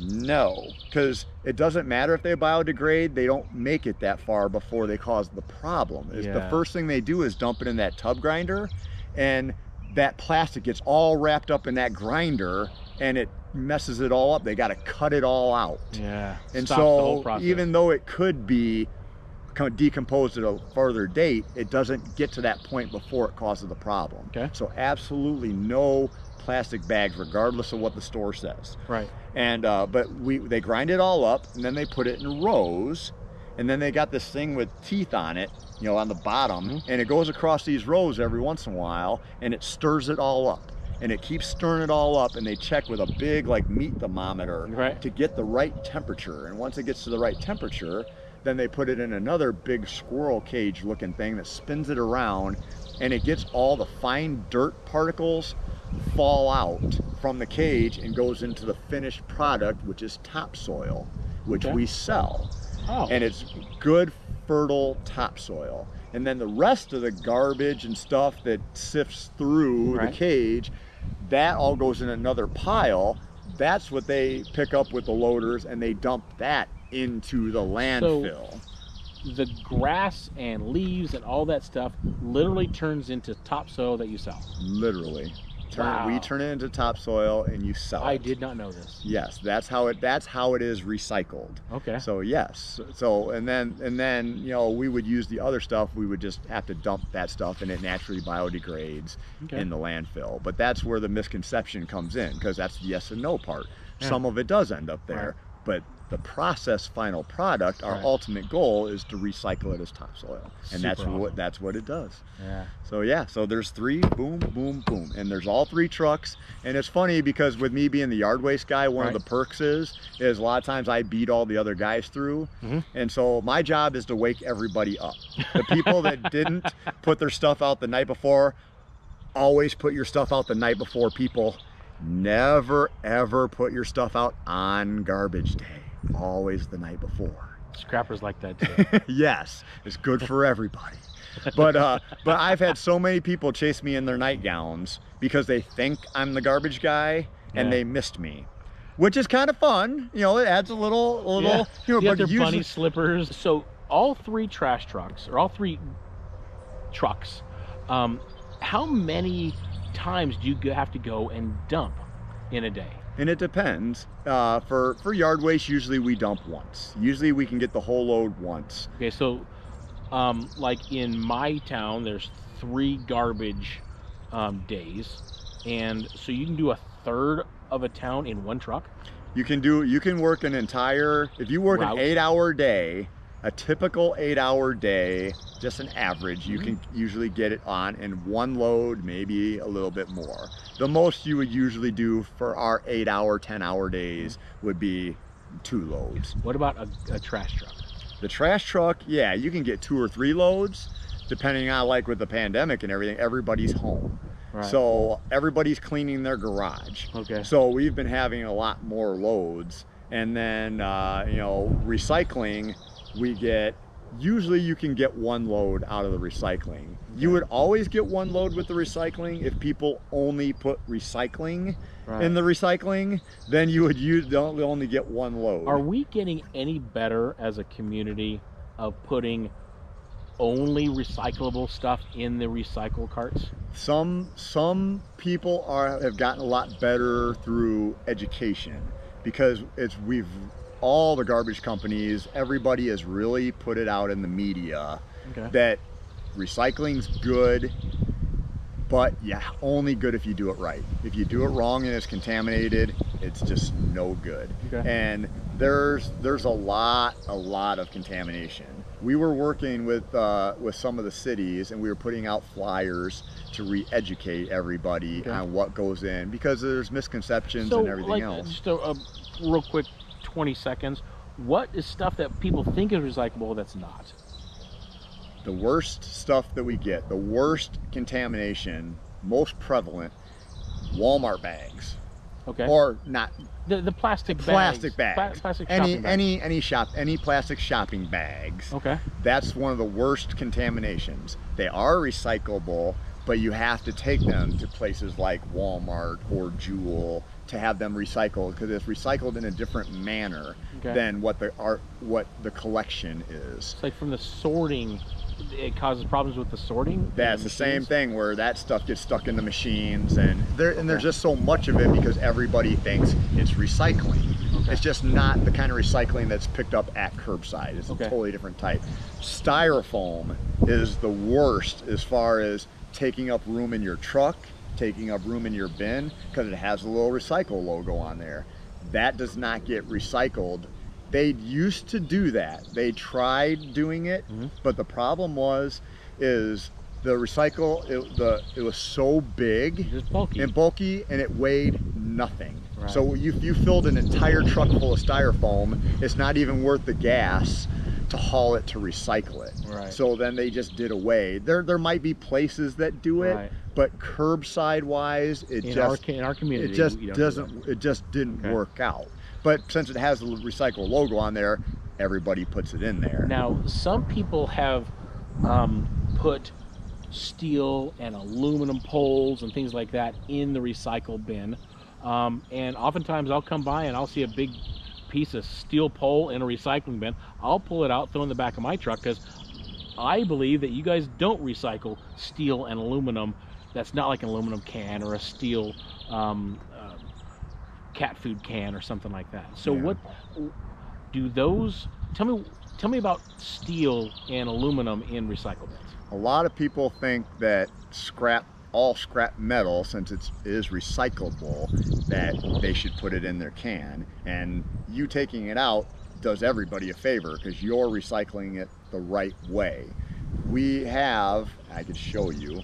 no, because it doesn't matter if they biodegrade, they don't make it that far before they cause the problem. The first thing they do is dump it in that tub grinder, and that plastic gets all wrapped up in that grinder, and it messes it all up. They got to cut it all out. And so even though it could be decomposed at a further date, it doesn't get to that point before it causes the problem. So absolutely no plastic bags, regardless of what the store says. And but they grind it all up, and then they put it in rows, and then they got this thing with teeth on it, you know, on the bottom, and it goes across these rows every once in a while, and it stirs it all up. and it keeps stirring it all up, and they check with a big like meat thermometer to get the right temperature. And once it gets to the right temperature, then they put it in another big squirrel cage looking thing that spins it around, and it gets all the fine dirt particles fall out from the cage and goes into the finished product, which is topsoil, which we sell. And it's good fertile topsoil. And then the rest of the garbage and stuff that sifts through the cage, that all goes in another pile. That's what they pick up with the loaders, and they dump that into the landfill. So the grass and leaves and all that stuff literally turns into topsoil that you sell? Literally. We turn it into topsoil and you sell it. I did not know this. Yes, that's how it is recycled. Okay. So yes. So and then you know, we would use the other stuff. We would just have to dump that stuff, and it naturally biodegrades in the landfill. But that's where the misconception comes in, because that's the yes and no part. Some of it does end up there, but the final product, our ultimate goal is to recycle it as topsoil, and that's what it does. So there's 3, boom, boom, boom, and there's all 3 trucks. And it's funny because with me being the yard waste guy, one of the perks is a lot of times I beat all the other guys through, and so my job is to wake everybody up. The people that didn't put their stuff out the night before, always put your stuff out the night before, people. Never ever put your stuff out on garbage day. Always the night before. Scrappers like that too. Yes, it's good for everybody. But I've had so many people chase me in their nightgowns because they think I'm the garbage guy, and they missed me, which is kind of fun. You know, it adds a little. You know, but bunny slippers. So all 3 trash trucks, or all 3 trucks, how many times do you have to go and dump in a day? And it depends. For yard waste, usually we dump once. Usually we can get the whole load once. Okay, so like in my town, there's 3 garbage days, and so you can do 1/3 of a town in 1 truck. You can work an entire, if you work an 8-hour day, a typical 8-hour day, just an average, you can usually get it on in 1 load, maybe a little bit more. The most you would usually do for our 8-hour, 10-hour days would be 2 loads. What about a trash truck? The trash truck, yeah, you can get 2 or 3 loads, depending on, like with the pandemic and everything, everybody's home. So everybody's cleaning their garage. So we've been having a lot more loads. And then, you know, recycling, we get, usually you can get 1 load out of the recycling. You would always get 1 load with the recycling if people only put recycling in the recycling, then you would only get 1 load. Are we getting any better as a community of putting only recyclable stuff in the recycle carts? Some people have gotten a lot better through education, because all the garbage companies, everybody has really put it out in the media that recycling's good, but only good if you do it right. If you do it wrong and it's contaminated, it's just no good. And there's a lot of contamination. We were working with some of the cities, and we were putting out flyers to re-educate everybody on what goes in, because there's misconceptions and everything else. Just a real quick 20 seconds, what is stuff that people think is recyclable that's not? The worst stuff that we get, the worst contamination, most prevalent, Walmart bags. Or not the plastic bags. Plastic bags. Plastic shopping bags. Any plastic shopping bags. That's one of the worst contaminations. They are recyclable, but you have to take them to places like Walmart or Jewel to have them recycled, because it's recycled in a different manner than what the collection is. It's like from the sorting, it causes problems with the sorting. That's the same thing, where that stuff gets stuck in the machines, and there's just so much of it because everybody thinks it's recycling. It's just not the kind of recycling that's picked up at curbside. It's a totally different type. Styrofoam is the worst as far as taking up room in your truck, taking up room in your bin, because it has a little recycle logo on there. That does not get recycled. They used to do that. They tried doing it, but the problem is the recycle, it was so big and bulky, and it weighed nothing. Right. So if you filled an entire truck full of styrofoam, it's not even worth the gas to haul it to recycle it. Right. So then they just did away. There might be places that do it, right, but curbside wise, in our community, it just didn't work out. But since it has the recycle logo on there, everybody puts it in there. Now, some people have put steel and aluminum poles and things like that in the recycle bin, and oftentimes I'll come by and I'll see a big piece of steel pole in a recycling bin. I'll pull it out, throw it in the back of my truck, because I believe that you guys don't recycle steel and aluminum. That's not like an aluminum can or a steel cat food can or something like that. So what do those, tell me about steel and aluminum in recycle bins. A lot of people think that all scrap metal, since it is recyclable, that they should put it in their can, and you taking it out does everybody a favor because you're recycling it the right way. We have, I could show you,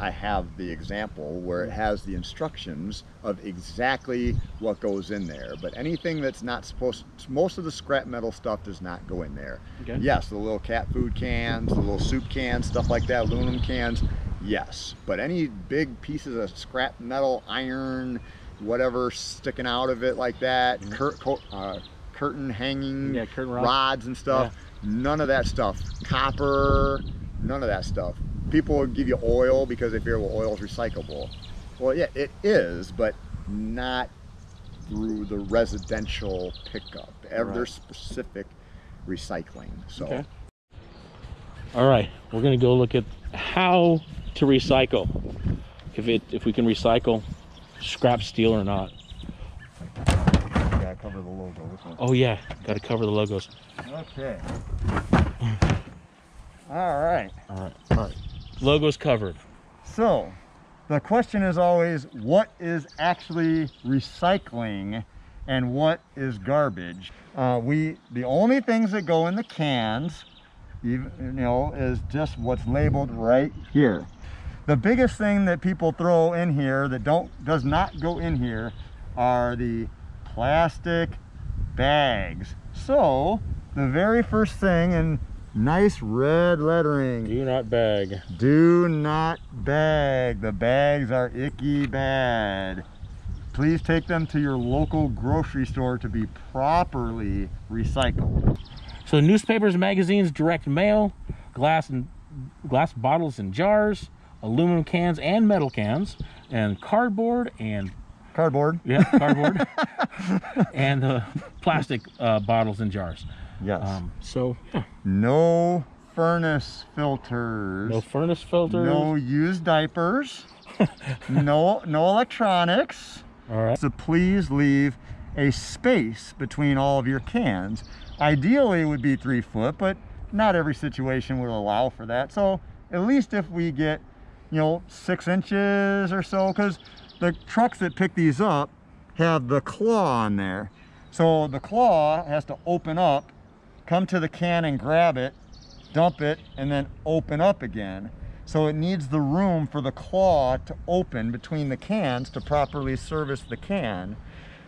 I have the example where it has the instructions of exactly what goes in there, but anything that's not supposed to, most of the scrap metal stuff does not go in there. Okay. Yes, the little cat food cans, the little soup cans, stuff like that, aluminum cans, yes, but any big pieces of scrap metal, iron, whatever sticking out of it like that, curtain hanging, curtain rods and stuff, none of that stuff. Copper, none of that stuff. People will give you oil because they figure, well, oil is recyclable. Well, yeah, it is, but not through the residential pickup. There's specific recycling. So, okay. All right, we're gonna go look at how to recycle, if we can recycle scrap steel or not. Gotta cover the logo. Oh yeah, gotta cover the logos. Okay. All right. Logos covered. So, the question is always, what is actually recycling and what is garbage? The only things that go in the cans, is just what's labeled right here. The biggest thing that people throw in here that does not go in here are the plastic bags. So the very first thing in nice red lettering, do not bag. Do not bag. The bags are icky bad. Please take them to your local grocery store to be properly recycled. So newspapers, magazines, direct mail, glass bottles and jars, aluminum cans and metal cans, and cardboard, and cardboard and plastic bottles and jars. Yes. Yeah. No furnace filters. No furnace filters. No used diapers. no electronics. All right. So please leave a space between all of your cans. Ideally it would be 3 foot, but not every situation will allow for that. So at least if we get 6 inches or so, because the trucks that pick these up have the claw on there. So the claw has to open up, come to the can and grab it, dump it, and then open up again. So it needs the room for the claw to open between the cans to properly service the can.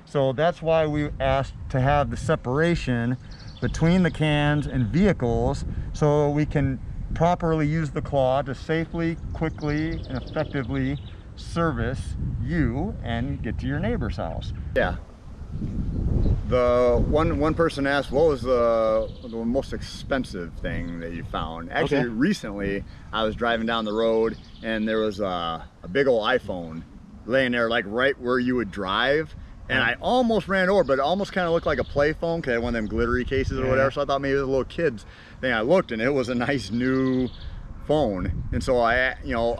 So that's why we asked to have the separation between the cans and vehicles so we can properly use the claw to safely, quickly, and effectively service you and get to your neighbor's house. Yeah. The one person asked, what was the most expensive thing that you found? Actually, recently I was driving down the road and there was a big old iPhone laying there, like right where you would drive. And I almost ran over, but it almost kind of looked like a play phone because it had one of them glittery cases or whatever. So I thought maybe it was a little kid's thing. I looked and it was a nice new phone. And so I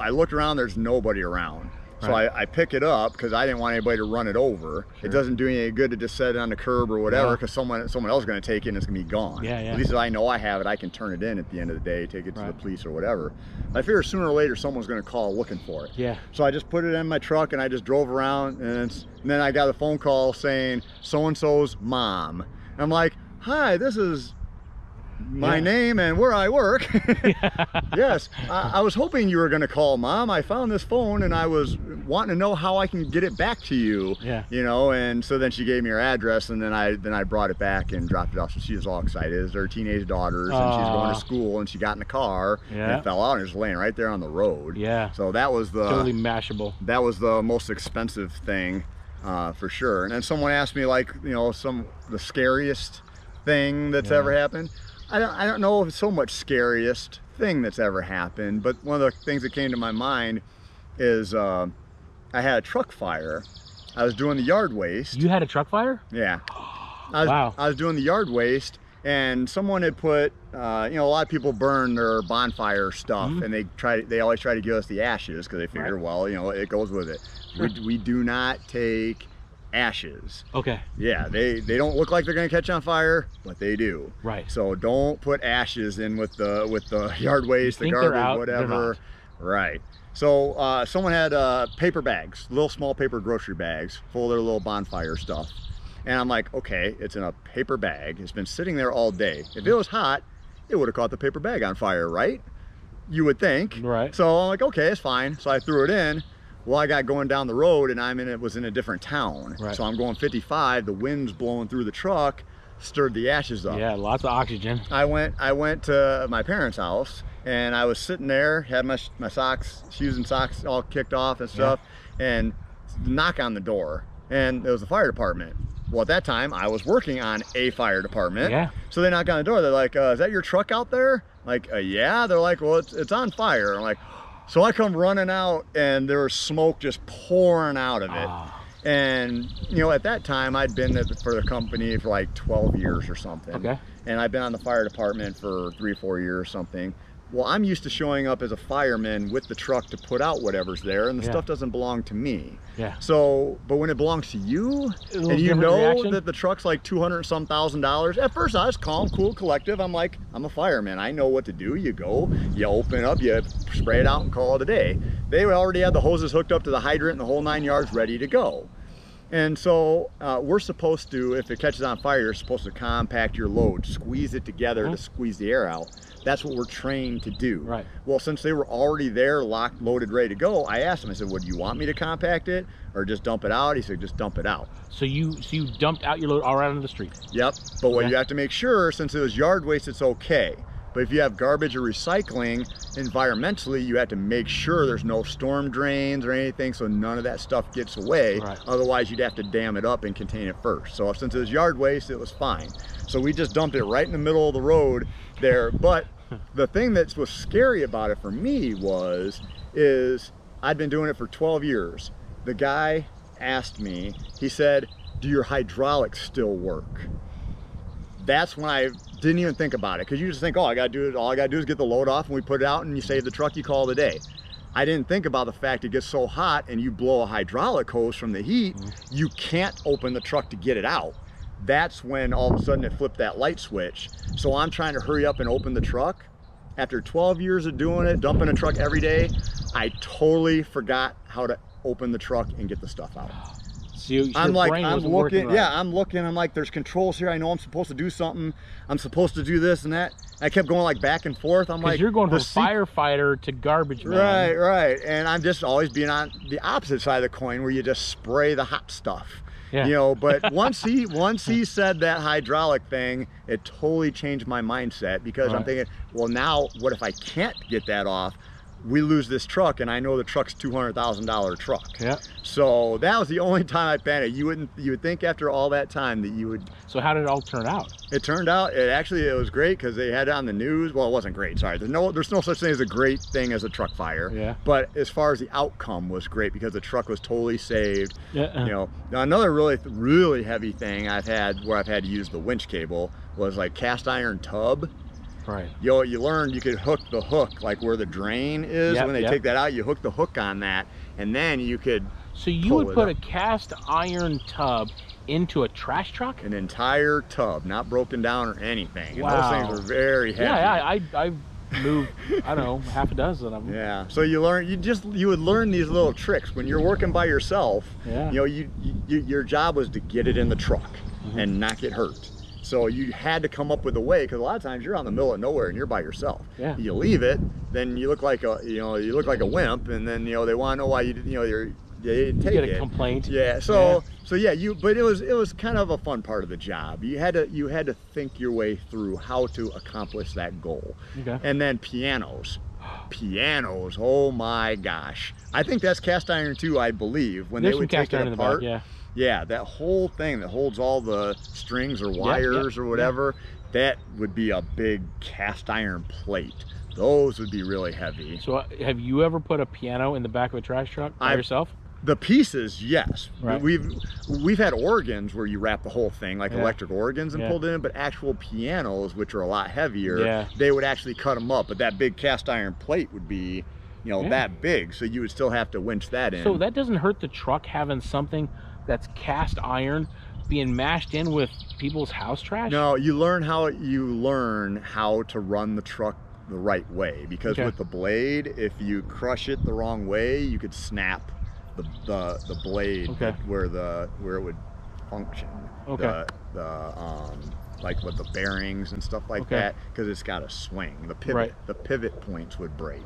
looked around, there's nobody around. So I pick it up because I didn't want anybody to run it over. Sure. It doesn't do any good to just set it on the curb or whatever because someone else is going to take it and it's going to be gone. At least if I know I have it, I can turn it in at the end of the day, take it to the police or whatever. I figure sooner or later someone's going to call looking for it. So I just put it in my truck and I just drove around and then I got a phone call saying so-and-so's mom. And I'm like, hi, this is my name and where I work. Yes, I was hoping you were going to call, Mom. I found this phone and I was wanting to know how I can get it back to you. Yeah. You know, and so then she gave me her address, and then I brought it back and dropped it off. So she was all excited. It's her teenage daughters, and she's going to school, and she got in the car and it fell out and it was laying right there on the road. Yeah. So that was the totally mashable. That was the most expensive thing, for sure. And then someone asked me, like, you know, the scariest thing that's ever happened. I don't know if it's so much scariest thing that's ever happened, but one of the things that came to my mind is I had a truck fire. I was doing the yard waste. You had a truck fire? Yeah. Wow. I was doing the yard waste, and someone had put, you know, a lot of people burn their bonfire stuff, and they always try to give us the ashes because they figure, well, you know, it goes with it. We do not take ashes. Okay. Yeah, they don't look like they're gonna catch on fire, but they do. Right. So don't put ashes in with the yard waste, the garbage, whatever. Right. So someone had paper bags, little small paper grocery bags full of their little bonfire stuff. And I'm like, okay, it's in a paper bag. It's been sitting there all day. If it was hot, it would have caught the paper bag on fire, right? You would think. Right. So I'm like, okay, it's fine. So I threw it in. Well, I got going down the road, and it was in a different town. Right. So I'm going 55. The wind's blowing through the truck, stirred the ashes up. Yeah, lots of oxygen. I went to my parents' house, and I was sitting there, had my socks, shoes and socks all kicked off and stuff, and knock on the door, and it was the fire department. Well, at that time, I was working on a fire department. Yeah. So they knock on the door. They're like, is that your truck out there? Like, yeah. They're like, well, it's on fire. I'm like, so I come running out, and there was smoke just pouring out of it. And, you know, at that time, I'd been for the company for like 12 years or something. Okay. And I'd been on the fire department for 3 or 4 years or something. Well, I'm used to showing up as a fireman with the truck to put out whatever's there, and the stuff doesn't belong to me. Yeah. So, but when it belongs to you, and you know that the truck's like $200-some thousand, at first I was calm, cool, collective. I'm like, I'm a fireman. I know what to do. You go, you open it up, you spray it out, and call it a day. They already had the hoses hooked up to the hydrant and the whole 9 yards ready to go. And so we're supposed to, if it catches on fire, you're supposed to compact your load, squeeze it together to squeeze the air out. That's what we're trained to do. Right. Well, since they were already there, locked, loaded, ready to go, I asked him, I said, well, do you want me to compact it or just dump it out? He said, just dump it out. So you dumped out your load all right onto the street? Yep. But what you have to make sure, since it was yard waste, it's okay. But if you have garbage or recycling, environmentally, you have to make sure there's no storm drains or anything, so none of that stuff gets away. Right. Otherwise, you'd have to dam it up and contain it first. So since it was yard waste, it was fine. So we just dumped it right in the middle of the road there. But the thing that was scary about it for me is I'd been doing it for 12 years. The guy asked me, he said, do your hydraulics still work? That's when I didn't even think about it, because you just think, oh, all I gotta do is get the load off, and we put it out, and you save the truck, you call it a day. I didn't think about the fact it gets so hot and you blow a hydraulic hose from the heat, you can't open the truck to get it out. That's when all of a sudden it flipped that light switch. So I'm trying to hurry up and open the truck. After 12 years of doing it, dumping a truck every day, I totally forgot how to open the truck and get the stuff out. I'm looking, I'm looking, I'm like, there's controls here. I know I'm supposed to do something. I'm supposed to do this and that. I kept going like back and forth. I'm like, you're going from firefighter to garbage man. Right, right. And I'm just always being on the opposite side of the coin, where you just spray the hot stuff. Yeah. You know, but once he said that hydraulic thing, it totally changed my mindset, because I'm thinking, well, now what if I can't get that off? We lose this truck, and I know the truck's $200,000 truck. Yeah. So that was the only time I panicked. You would think after all that time that you would. So how did it all turn out? It turned out, it was great, because they had it on the news. Well, it wasn't great. Sorry, there's no such thing as a great thing as a truck fire. Yeah. But as far as the outcome was great, because the truck was totally saved. Yeah. You know, now another really heavy thing I've had, where I've had to use the winch cable, was like cast iron tub. Right. You learned you could hook the hook like where the drain is. When they take that out, you hook the hook on that, and then you could. So you would put a cast iron tub into a trash truck? An entire tub, not broken down or anything. Wow. And those things are very heavy. Yeah, I moved, I don't know, half a dozen of them. Yeah. So you would learn these little tricks when you're working by yourself. Yeah. You know, your job was to get it in the truck and not get hurt. So you had to come up with a way, because a lot of times you're out in the middle of nowhere and you're by yourself. Yeah. You leave it, then you look like a wimp, and then they want to know why you didn't take it. You get a complaint. Yeah. So yeah, but it was kind of a fun part of the job. You had to think your way through how to accomplish that goal. Okay. And then pianos, oh my gosh, I think that's cast iron too, I believe, when There's they would take it apart. Yeah, that whole thing that holds all the strings or wires or whatever, that would be a big cast iron plate. Those would be really heavy. So have you ever put a piano in the back of a trash truck by yourself? The pieces, yes. Right. We've had organs where you wrap the whole thing, like electric organs, and pulled it in, but actual pianos, which are a lot heavier, they would actually cut them up. But that big cast iron plate would be, that big, so you would still have to winch that in. So that doesn't hurt the truck having something that's cast iron being mashed in with people's house trash? No, you learn how to run the truck the right way, because with the blade, if you crush it the wrong way, you could snap the blade where it would function. Like with the bearings and stuff like that, because it's got a swing. The pivot points would break.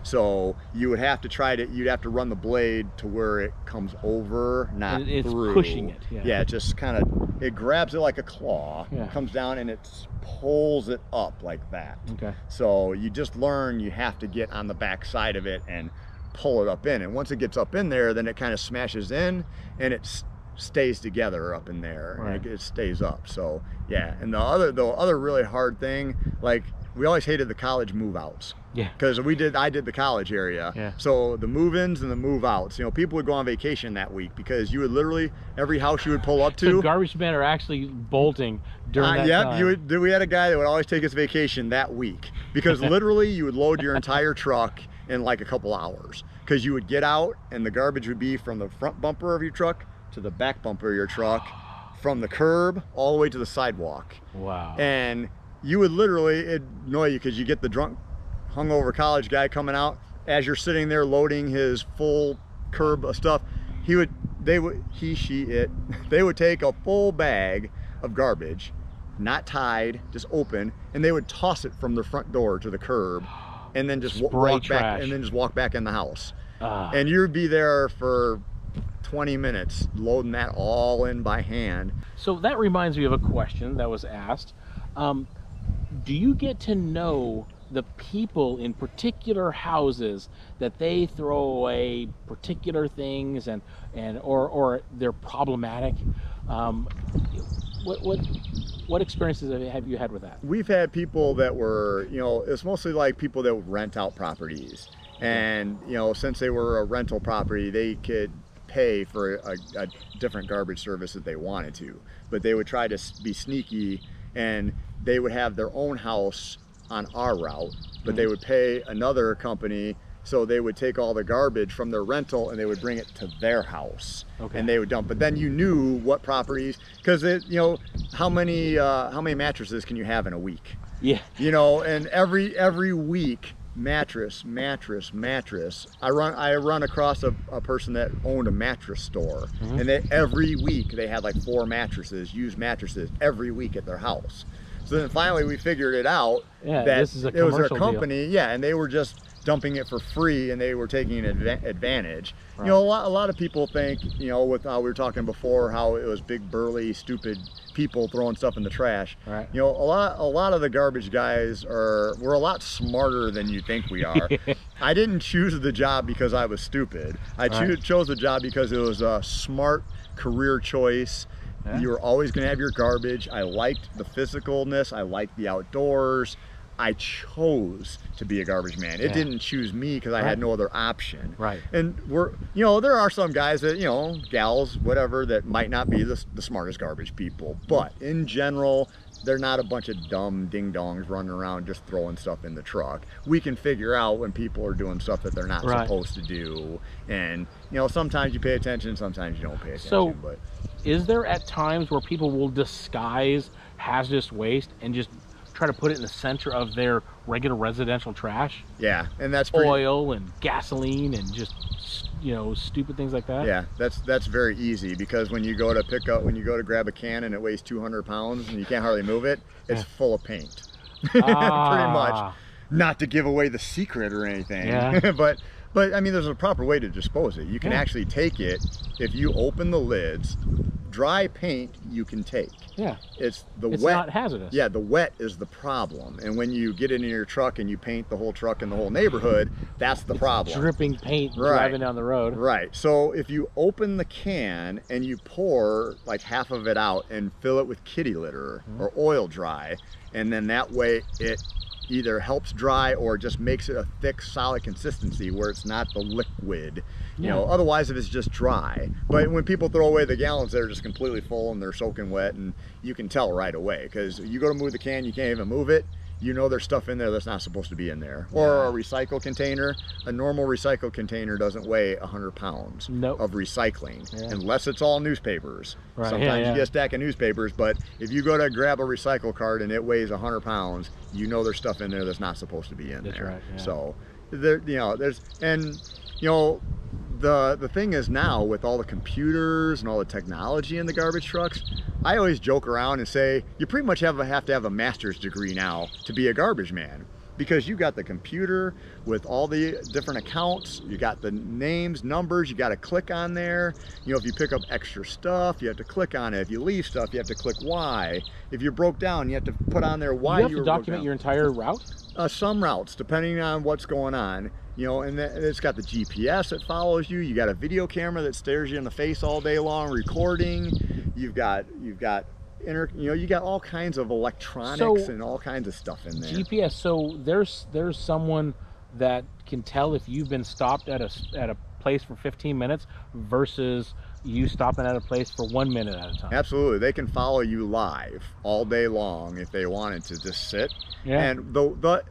So you would have to you'd have to run the blade to where it comes over, not it's through. Pushing it. Yeah, it just kind of, it grabs it like a claw, comes down, and it pulls it up like that. Okay. So you just learn you have to get on the back side of it and pull it up in. And once it gets up in there, then it kind of smashes in, and it stays together up in there. Right. And it stays up. So yeah. And the other really hard thing, like, we always hated the college move-outs. Yeah. Because I did the college area. Yeah. So the move-ins and the move-outs, people would go on vacation that week, because you would literally, every house you would pull up to. So garbage men are actually bolting during that time. We had a guy that would always take his vacation that week, because literally you would load your entire truck in like a couple hours, because you would get out and the garbage would be from the front bumper of your truck to the back bumper of your truck, from the curb all the way to the sidewalk. Wow. And you would literally, it'd annoy you, because you get the drunk, hungover college guy coming out as you're sitting there loading his full curb of stuff. They would take a full bag of garbage, not tied, just open, and they would toss it from the front door to the curb, and then just walk back, and then just walk back in the house. And you'd be there for 20 minutes loading that all in by hand. So that reminds me of a question that was asked. Do you get to know the people in particular houses that they throw away particular things or they're problematic? What experiences have you had with that? We've had people that were, it's mostly like people that would rent out properties, and since they were a rental property, they could pay for a different garbage service that they wanted to, but they would try to be sneaky, and they would have their own house on our route, but they would pay another company, so they would take all the garbage from their rental and they would bring it to their house, and they would dump. But then you knew what properties, because how many mattresses can you have in a week? Yeah. And every week, mattress. I run across a person that owned a mattress store, and every week they had like 4 mattresses, used mattresses, every week at their house. So then finally we figured it out that this is it was a company, and they were just dumping it for free, and they were taking advantage. Right. A lot of people think, with how we were talking before, how it was big, burly, stupid people throwing stuff in the trash. Right. A lot of the garbage guys we're a lot smarter than you think we are. I didn't choose the job because I was stupid. I chose the job because it was a smart career choice. Yeah. You were always going to have your garbage. I liked the physicalness. I liked the outdoors. I chose to be a garbage man. It didn't choose me because I had no other option. Right. And there are some guys that, gals, whatever, that might not be the smartest garbage people. But in general, they're not a bunch of dumb ding-dongs running around just throwing stuff in the truck. We can figure out when people are doing stuff that they're not supposed to do. And, sometimes you pay attention, sometimes you don't pay attention. So, is there at times where people will disguise hazardous waste and just try to put it in the center of their regular residential trash? Yeah, and that's oil and gasoline and just you know, stupid things like that? Yeah, that's very easy, because when you go to grab a can and it weighs 200 pounds and you can't hardly move it, it's full of paint. Pretty much. Not to give away the secret or anything. Yeah. But I mean, there's a proper way to dispose it. You can actually take it, if you open the lids, dry paint you can take. Yeah. It's wet. Not hazardous. Yeah, the wet is the problem. And when you get it in your truck and you paint the whole truck and the whole neighborhood, that's the problem. Dripping paint driving down the road. Right. So if you open the can and you pour like half of it out and fill it with kitty litter or oil dry, and then that way it either helps dry or just makes it a thick, solid consistency where it's not the liquid. You know, otherwise if it's just dry. But when people throw away the gallons, they're just completely full and they're soaking wet, and you can tell right away, because you go to move the can, you can't even move it. You know there's stuff in there that's not supposed to be in there. Or a recycle container. A normal recycle container doesn't weigh 100 pounds of recycling, unless it's all newspapers. Sometimes you get a stack of newspapers, but if you go to grab a recycle cart and it weighs 100 pounds, you know there's stuff in there that's not supposed to be in there. Right, So, there, you know, the thing is now, with all the computers and all the technology in the garbage trucks, I always joke around and say you pretty much have to have a master's degree now to be a garbage man, because you got the computer with all the different accounts, you got the names, numbers, you got to click on there. You know, if you pick up extra stuff, you have to click on it. If you leave stuff, you have to click why. If you broke down, you have to put on there why you have to document your entire route. Some routes, depending on what's going on. You know, and it's got the GPS that follows you. You got a video camera that stares you in the face all day long, recording. You've got you got all kinds of electronics and all kinds of stuff in there. GPS. So there's someone that can tell if you've been stopped at a place for 15 minutes versus you stopping at a place for 1 minute at a time. Absolutely. They can follow you live all day long if they wanted to just sit. And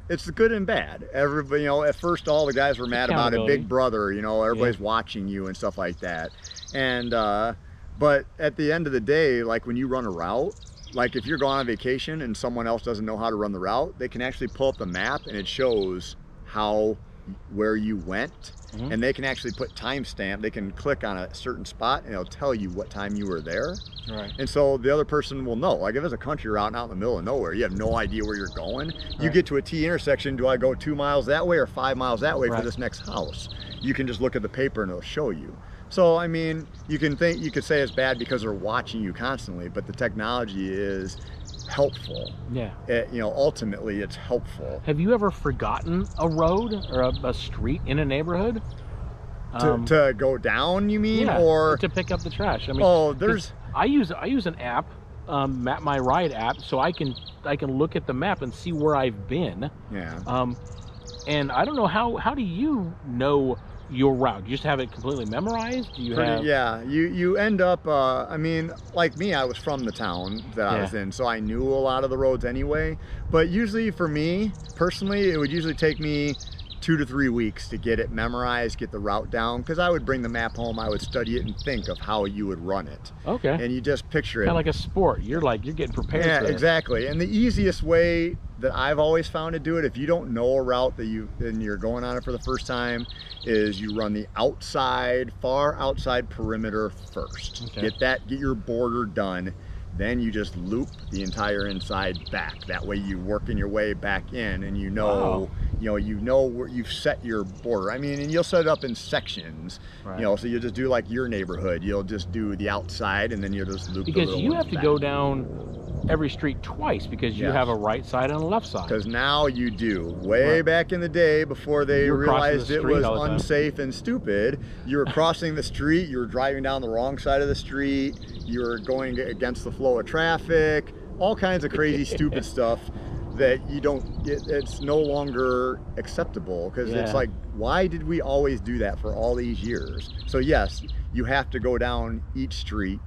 it's good and bad. Everybody, you know, at first all the guys were mad about it. Big Brother, you know, everybody's watching you and stuff like that. And but at the end of the day, like when you run a route, like if you're going on vacation and someone else doesn't know how to run the route, they can actually pull up the map and it shows where you went. And they can actually put timestamp. They can click on a certain spot and it'll tell you what time you were there. Right. And so the other person will know. Like if it's a country route out in the middle of nowhere, you have no idea where you're going. You get to a T intersection, do I go 2 miles that way or 5 miles that way for this next house? You can just look at the paper and it'll show you. So I mean, you could say it's bad because they're watching you constantly, but the technology is helpful. You know, ultimately it's helpful. Have you ever forgotten a road or a street in a neighborhood? To go down, you mean? Or to pick up the trash? I mean, I use an app, Map My Ride app, so I can look at the map and see where I've been. And I don't know, how do you know your route? You just have it completely memorized? Do you you end up I mean, like me, I was from the town that I was in, so I knew a lot of the roads anyway. But usually for me personally, it would usually take me 2 to 3 weeks to get it memorized, get the route down, because I would bring the map home, I would study it and think of how you would run it. And you just picture it. Kind of like a sport. You're getting prepared for it. Exactly. And the easiest way that I've always found to do it, if you don't know a route and you're going on it for the first time, is you run the far outside perimeter first. Get your border done. Then you just loop the entire inside back. That way you working your way back in, and you know where you've set your border. I mean, and you'll set it up in sections. You know, so you'll just do like your neighborhood. You'll just do the outside, and then you'll just loop. Because you have to go down every street twice, because you have a right side and a left side. Because now you do. Way back in the day, before they realized it was unsafe and stupid, you were crossing the street, you were driving down the wrong side of the street, you were going against the flow of traffic, all kinds of crazy stupid stuff that it's no longer acceptable, because it's like, why did we always do that for all these years? So yes, you have to go down each street.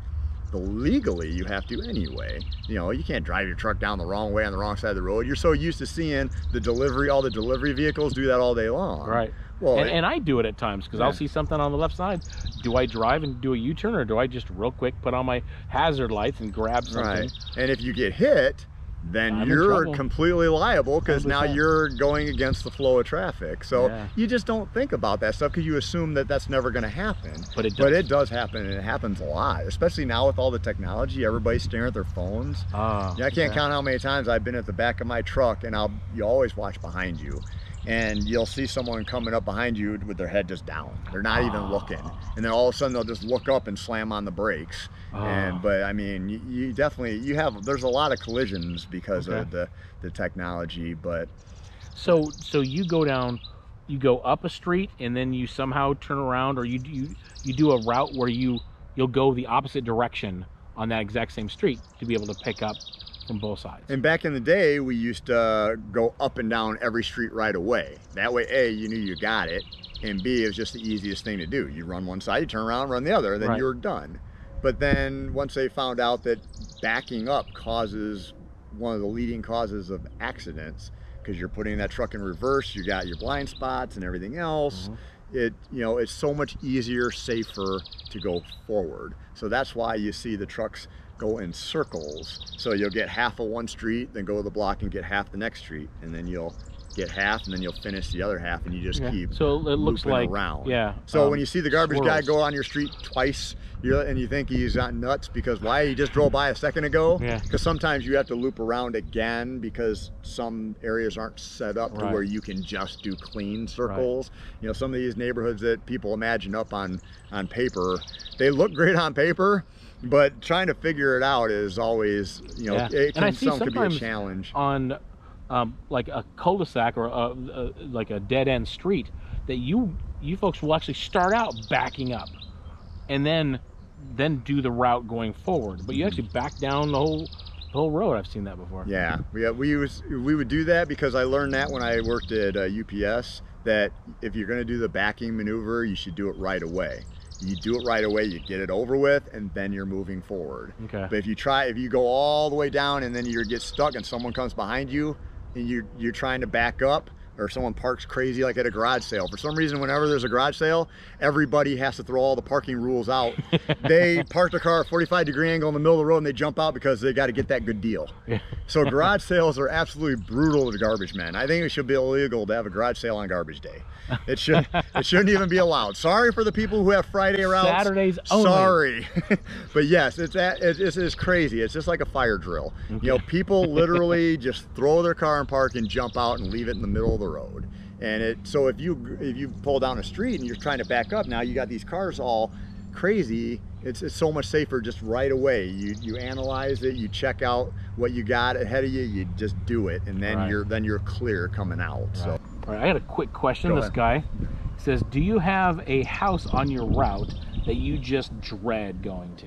But legally, you have to anyway. You know, you can't drive your truck down the wrong way on the wrong side of the road. You're so used to seeing all the delivery vehicles do that all day long. Well, and I do it at times, because I'll see something on the left side. Do I drive and do a U-turn, or do I just real quick put on my hazard lights and grab something? And if you get hit, then you're completely liable, because now you're going against the flow of traffic. So you just don't think about that stuff because you assume that that's never going to happen. But it does happen, and it happens a lot, especially now with all the technology. Everybody's staring at their phones. I can't count how many times I've been at the back of my truck, and you always watch behind you, and you'll see someone coming up behind you with their head just down. They're not even looking, and then all of a sudden they'll just look up and slam on the brakes. But I mean, you definitely there's a lot of collisions because of the technology. But so you go up a street, and then you somehow turn around, or you do a route where you'll go the opposite direction on that exact same street to be able to pick up from both sides. And back in the day, we used to go up and down every street right away. That way, A, you knew you got it, and B, it was just the easiest thing to do. You run one side, you turn around, run the other, and then you're done. But then once they found out that backing up causes one of the leading causes of accidents, because you're putting that truck in reverse, you got your blind spots and everything else, it's so much easier, safer to go forward. So that's why you see the trucks go in circles. So you'll get half of one street, then go to the block and get half the next street, and then you'll get half, and then you'll finish the other half, and you just keep so it looks like around. So when you see the garbage guy go on your street twice, and you think he's not nuts, because why, he just drove by a second ago? Because sometimes you have to loop around again, because some areas aren't set up to where you can just do clean circles. You know, some of these neighborhoods that people imagine up on paper, they look great on paper, but trying to figure it out is always, some could be a challenge. On like a cul-de-sac or like a dead-end street, that you folks will actually start out backing up and then do the route going forward, but you actually back down the whole road. I've seen that before. We would do that because I learned that when I worked at UPS, that if you're going to do the backing maneuver, you should do it right away. You do it right away, you get it over with, and then you're moving forward. But if you go all the way down and then you get stuck and someone comes behind you and you're trying to back up, or someone parks crazy like at a garage sale. For some reason, whenever there's a garage sale, everybody has to throw all the parking rules out. They park their car at a 45-degree angle in the middle of the road, and they jump out because they got to get that good deal. So garage sales are absolutely brutal to garbage men. I think it should be illegal to have a garage sale on garbage day. It shouldn't even be allowed. Sorry for the people who have Friday routes. Saturdays only. Sorry. But yes, it's crazy. It's just like a fire drill. People literally just throw their car in park and jump out and leave it in the middle of the road. And so if you pull down a street and you're trying to back up, now you got these cars all crazy. It's so much safer just right away. You analyze it, you check out what you got ahead of you, you just do it, and then you're clear coming out. So all right, I got a quick question. This guy says, do you have a house on your route that you just dread going to?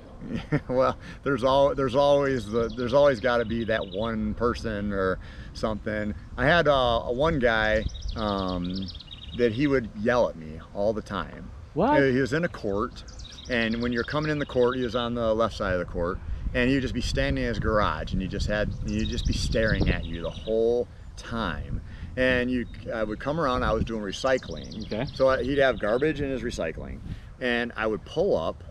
Well, there's always got to be that one person or something. I had one guy that he would yell at me all the time. What? He was in a court, and when you're coming in the court, he was on the left side of the court, and he would just be standing in his garage, and he'd just be staring at you the whole time. And I would come around, I was doing recycling. So he'd have garbage in his recycling, and I would pull up,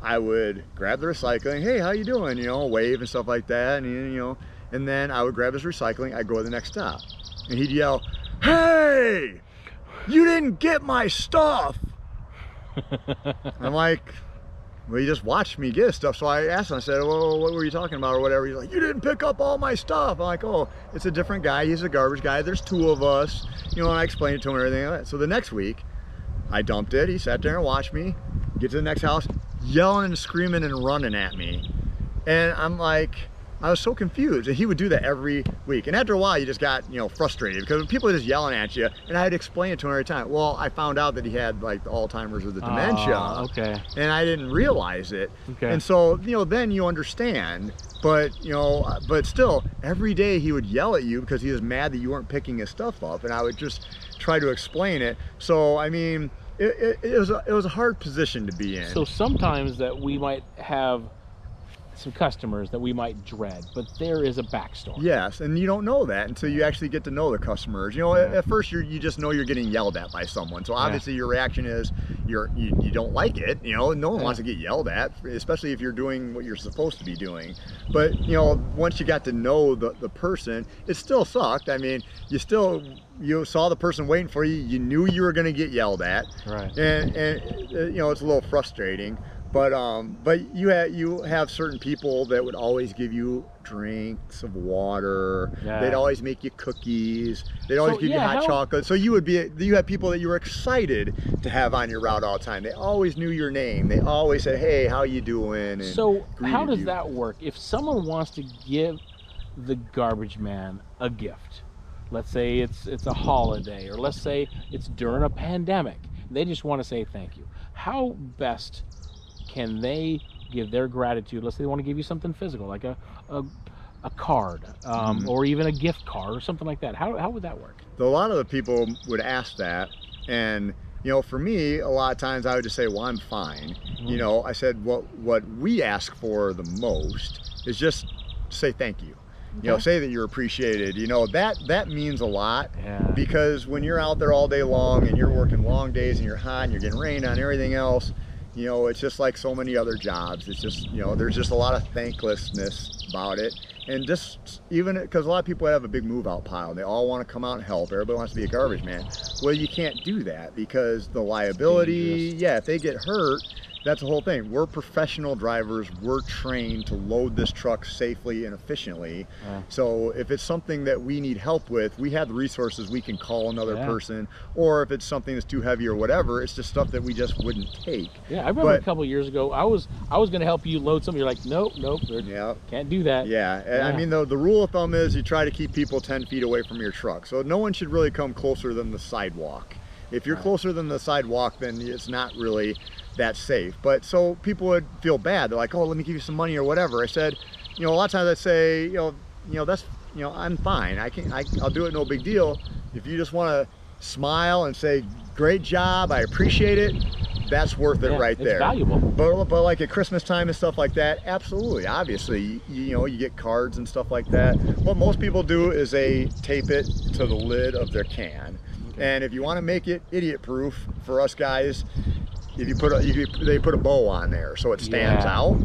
I would grab the recycling, hey, how you doing? Wave and stuff like that, and then I would grab his recycling, I'd go to the next stop, and he'd yell, hey, you didn't get my stuff. I'm like, well, you just watched me get stuff. So I asked him, I said, well, what were you talking about or whatever? He's like, you didn't pick up all my stuff. I'm like, oh, it's a different guy. He's a garbage guy. There's two of us. And I explained it to him and everything like that. So the next week, I dumped it. He sat there and watched me get to the next house, yelling and screaming and running at me. And I'm like, I was so confused, and he would do that every week. And after a while, you just got, frustrated, because people are just yelling at you, and I'd explain it to him every time. Well, I found out that he had like the Alzheimer's or the dementia, and I didn't realize it. And so, then you understand, but still, every day he would yell at you because he was mad that you weren't picking his stuff up, and I would just try to explain it. So, I mean, it was a hard position to be in. So sometimes that we might have some customers that we might dread, but there is a backstory. Yes, and you don't know that until you actually get to know the customers. You know, at first you just know you're getting yelled at by someone. So obviously your reaction is you don't like it. You know, no one wants to get yelled at, especially if you're doing what you're supposed to be doing. But you know, once you got to know the person, it still sucked. I mean, you saw the person waiting for you. You knew you were going to get yelled at. Right. And you know, it's a little frustrating. But you have certain people that would always give you drinks of water. Yeah. They'd always make you cookies. They'd always give you hot chocolate. So you had people that you were excited to have on your route all the time. They always knew your name. They always said, "Hey, how you doing?" And so how does that work? If someone wants to give the garbage man a gift, let's say it's a holiday, or let's say it's during a pandemic, they just want to say thank you. How best can they give their gratitude? Let's say they want to give you something physical, like a card, or even a gift card or something like that. How would that work? So a lot of the people would ask that, and you know, for me, a lot of times I would just say, well, I'm fine. You know, I said what we ask for the most is just say thank you. You know, say that you're appreciated. You know, that means a lot, because when you're out there all day long and you're working long days and you're hot and you're getting rained on and everything else, you know, it's just like so many other jobs. It's just, you know, there's just a lot of thanklessness about it. And just even because a lot of people have a big move out pile, they all want to come out and help. Everybody wants to be a garbage man. Well, you can't do that because the liability, if they get hurt, that's the whole thing. We're professional drivers. We're trained to load this truck safely and efficiently. So if it's something that we need help with, we have the resources. We can call another person, or if it's something that's too heavy or whatever, it's just stuff that we just wouldn't take. Yeah, I remember a couple of years ago, I was going to help you load something. You're like, nope, can't do that. And I mean, the rule of thumb is you try to keep people 10 feet away from your truck. So no one should really come closer than the sidewalk. If you're closer than the sidewalk, then it's not really that safe. But so people would feel bad. They're like, oh, let me give you some money or whatever. I said, you know, a lot of times I say, you know, that's, you know, I'm fine. I'll do it, no big deal. If you just want to smile and say, great job, I appreciate it, that's worth it right there. It's valuable. But like at Christmas time and stuff like that, absolutely, obviously, you know, you get cards and stuff like that. What most people do is they tape it to the lid of their can. And if you want to make it idiot proof for us guys, if you they put a bow on there so it stands out,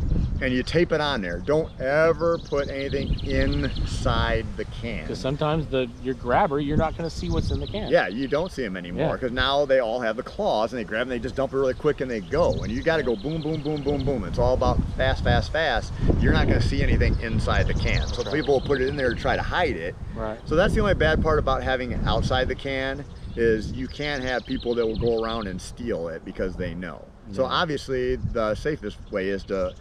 and you tape it on there. Don't ever put anything inside the can. Because sometimes your grabber, you're not going to see what's in the can. Yeah, you don't see them anymore, because now they all have the claws and they grab them, they just dump it really quick and they go. And you got to go boom, boom, boom, boom, boom. It's all about fast, fast, fast. You're not going to see anything inside the can. So people will put it in there to try to hide it. Right. So that's the only bad part about having it outside the can, is you can't have people that will go around and steal it because they know. So obviously the safest way is to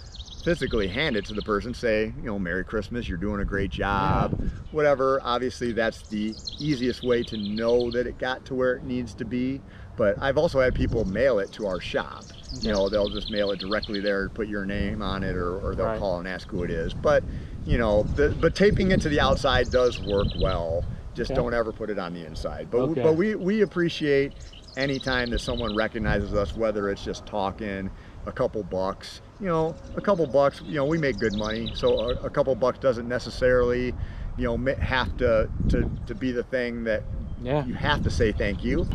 physically hand it to the person, say, you know, Merry Christmas, you're doing a great job, whatever. Obviously that's the easiest way to know that it got to where it needs to be. But I've also had people mail it to our shop. You know, they'll just mail it directly there, put your name on it, or they'll call and ask who it is. But, you know, but taping it to the outside does work well. Just don't ever put it on the inside. But but we appreciate any time that someone recognizes us, whether it's just talking, a couple bucks. You know, a couple bucks, you know, we make good money. So a couple bucks doesn't necessarily, you know, have to be the thing that you have to say thank you.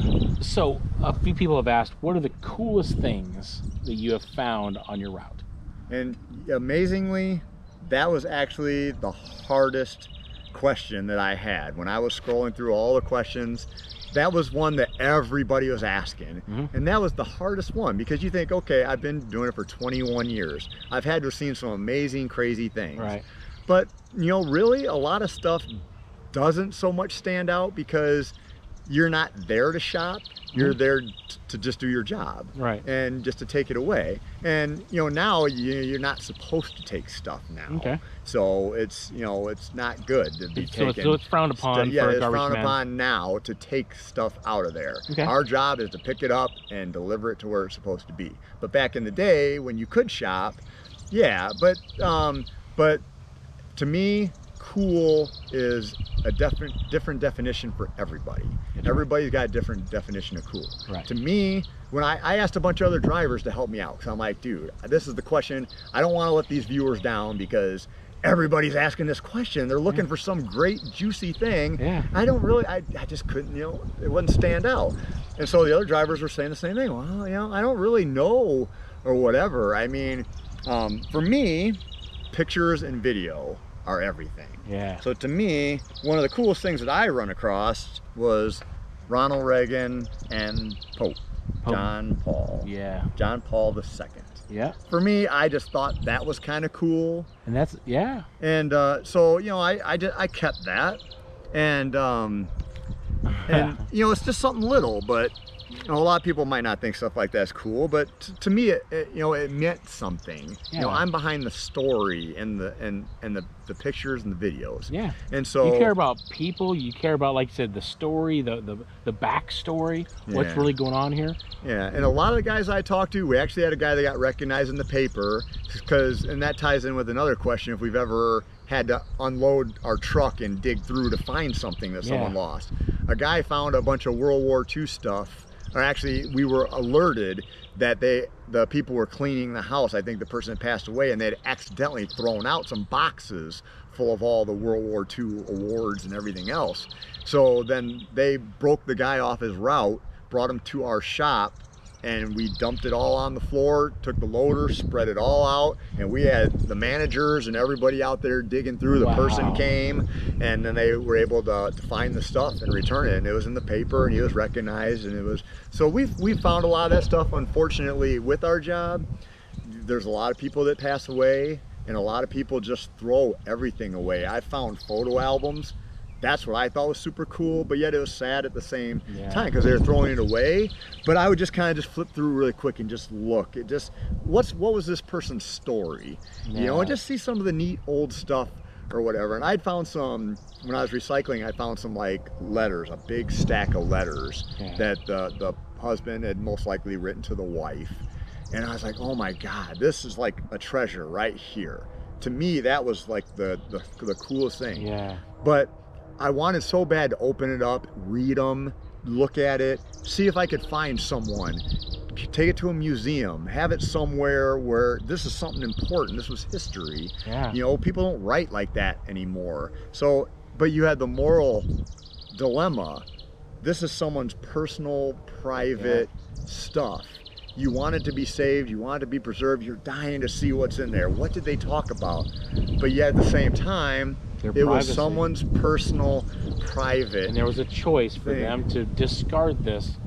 So a few people have asked, what are the coolest things that you have found on your route? And amazingly, that was actually the hardest question that I had. When I was scrolling through all the questions, that was one that everybody was asking. And that was the hardest one, because you think, okay, I've been doing it for 21 years. I've had to have seen some amazing, crazy things. But, you know, really a lot of stuff doesn't so much stand out because you're not there to shop. You're there to just do your job, and just to take it away. And you know, now you're not supposed to take stuff now. So it's, you know, it's not good to be taking. So it's frowned upon. It's frowned upon now to take stuff out of there. Our job is to pick it up and deliver it to where it's supposed to be. But back in the day when you could shop, but to me, cool is a different definition for everybody. Everybody's got a different definition of cool. Right. To me, when I asked a bunch of other drivers to help me out, because I'm like, dude, this is the question. I don't want to let these viewers down because everybody's asking this question. They're looking for some great juicy thing. I just couldn't, it wouldn't stand out. And so the other drivers were saying the same thing. Well, I don't really know or whatever. I mean, for me, pictures and video are everything. Yeah. So to me, one of the coolest things that I run across was Ronald Reagan and Pope. John Paul. Yeah. John Paul II. Yeah. For me, I just thought that was kind of cool. And that's, yeah. And so, I kept that. And it's just something little, but a lot of people might not think stuff like that's cool, but to me, it meant something. Yeah. I'm behind the story and the pictures and the videos. Yeah. And so you care about people. You care about, like you said, the story, the backstory. What's really going on here? Yeah. And a lot of the guys I talked to, we actually had a guy that got recognized in the paper, and that ties in with another question: if we've ever had to unload our truck and dig through to find something that someone lost. A guy found a bunch of World War II stuff. Or actually, we were alerted that the people were cleaning the house. I think the person had passed away, and they'd accidentally thrown out some boxes full of all the World War II awards and everything else. So then they broke the guy off his route, brought him to our shop, and we dumped it all on the floor, took the loader, spread it all out, and we had the managers and everybody out there digging through. The person came, and then they were able to find the stuff and return it, and it was in the paper, and he was recognized, and it was, so we found a lot of that stuff. Unfortunately, with our job, there's a lot of people that pass away, and a lot of people just throw everything away. I found photo albums. That's what I thought was super cool, but yet it was sad at the same time because they were throwing it away. But I would just kind of just flip through really quick and just look. It just, what was this person's story? And just see some of the neat old stuff or whatever. And I'd found some, when I was recycling, I found some like letters, a big stack of letters that the husband had most likely written to the wife. And I was like, oh my God, this is like a treasure right here. To me, that was like the coolest thing. Yeah. But I wanted so bad to open it up, read them, look at it, see if I could find someone, take it to a museum, have it somewhere where this is something important. This was history. Yeah. People don't write like that anymore. So, but you had the moral dilemma. This is someone's personal, private stuff. You want it to be saved, you want it to be preserved, you're dying to see what's in there. What did they talk about? But yet at the same time, it was someone's personal, private. And there was a choice for them to discard this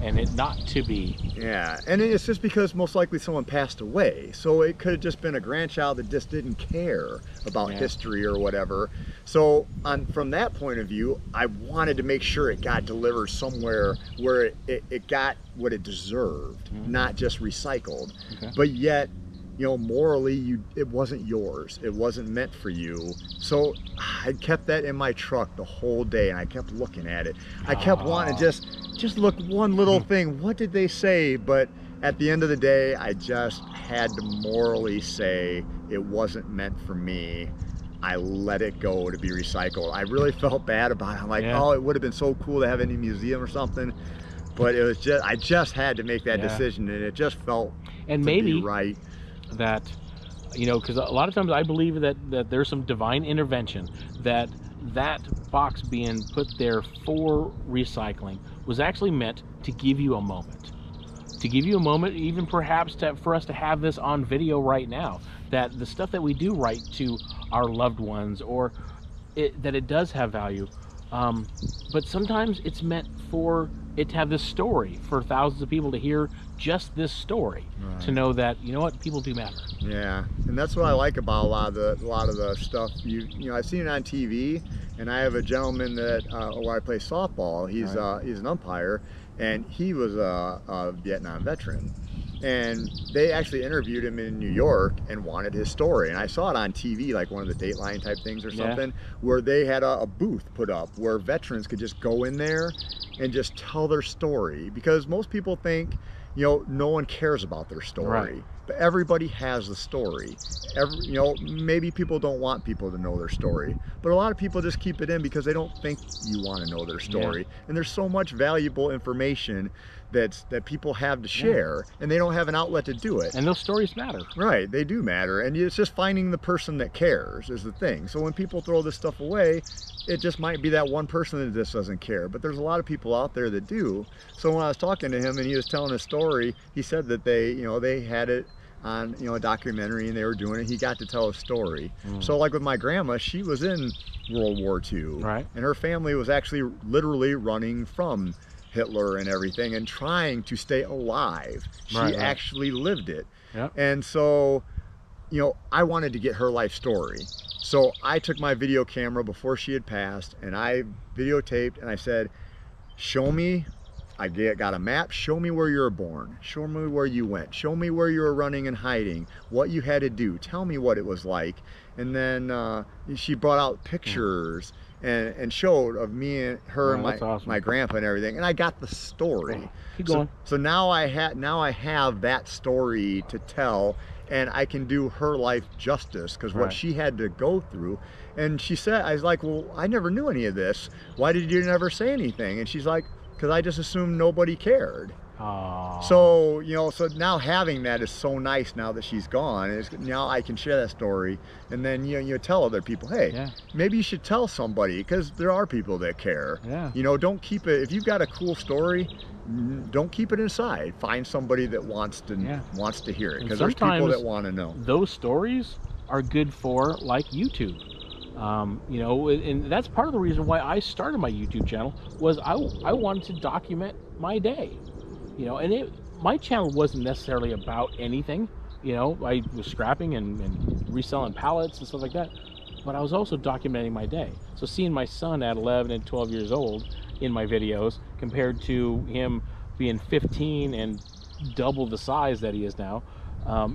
and it not to be. Yeah, and it's just because most likely someone passed away. So it could have just been a grandchild that just didn't care about history or whatever. So from that point of view, I wanted to make sure it got delivered somewhere where it got what it deserved, not just recycled. But yet, morally, it wasn't yours. It wasn't meant for you. So I kept that in my truck the whole day, and I kept looking at it. I kept wanting to just look one little thing. What did they say? But at the end of the day, I just had to morally say it wasn't meant for me. I let it go to be recycled. I really felt bad about it. I'm like, oh, it would have been so cool to have it in a museum or something. But it was just, I just had to make that decision, and it just felt to be right. That, because a lot of times I believe that there's some divine intervention, that box being put there for recycling was actually meant to give you a moment. To give you a moment, even perhaps for us to have this on video right now, that the stuff that we do write to our loved ones, or that it does have value, but sometimes it's meant for it to have this story for thousands of people to hear just this story, to know that, people do matter. Yeah, and that's what I like about a lot of the stuff. I've seen it on TV, and I have a gentleman that where I play softball. He's an umpire, and he was a Vietnam veteran. And they actually interviewed him in New York and wanted his story. And I saw it on TV, like one of the Dateline type things or something, where they had a booth put up where veterans could just go in there and just tell their story. Because most people think, no one cares about their story. But everybody has a story. You know, maybe people don't want people to know their story, but a lot of people just keep it in because they don't think you want to know their story. And there's so much valuable information that people have to share, and they don't have an outlet to do it. And those stories matter. Right, they do matter, and it's just finding the person that cares is the thing. So when people throw this stuff away, it just might be that one person that just doesn't care, but there's a lot of people out there that do. So when I was talking to him and he was telling his story, he said that they had it on, a documentary, and they were doing it. He got to tell a story. So like with my grandma, she was in World War II, right? And her family was actually literally running from Hitler and everything and trying to stay alive. She actually lived it. And so, I wanted to get her life story. So I took my video camera before she had passed, and I videotaped, and I said, show me. I got a map. Show me where you were born. Show me where you went. Show me where you were running and hiding, what you had to do. Tell me what it was like. And then she brought out pictures and showed of me and her and my grandpa and everything. And I got the story. Keep going. So now I have that story to tell, and I can do her life justice, because what she had to go through. And she said, I was like, well, I never knew any of this. Why did you never say anything? And she's like, because I just assumed nobody cared. So, so now having that is so nice now that she's gone. Now I can share that story, and then, you tell other people, hey, maybe you should tell somebody, because there are people that care. Don't keep it, if you've got a cool story, don't keep it inside. Find somebody that wants to hear it, because there's people that want to know. Those stories are good for, like, YouTube. And that's part of the reason why I started my YouTube channel, was I wanted to document my day, and my channel wasn't necessarily about anything. I was scrapping and reselling pallets and stuff like that, but I was also documenting my day. So seeing my son at 11 and 12 years old in my videos compared to him being 15 and double the size that he is now,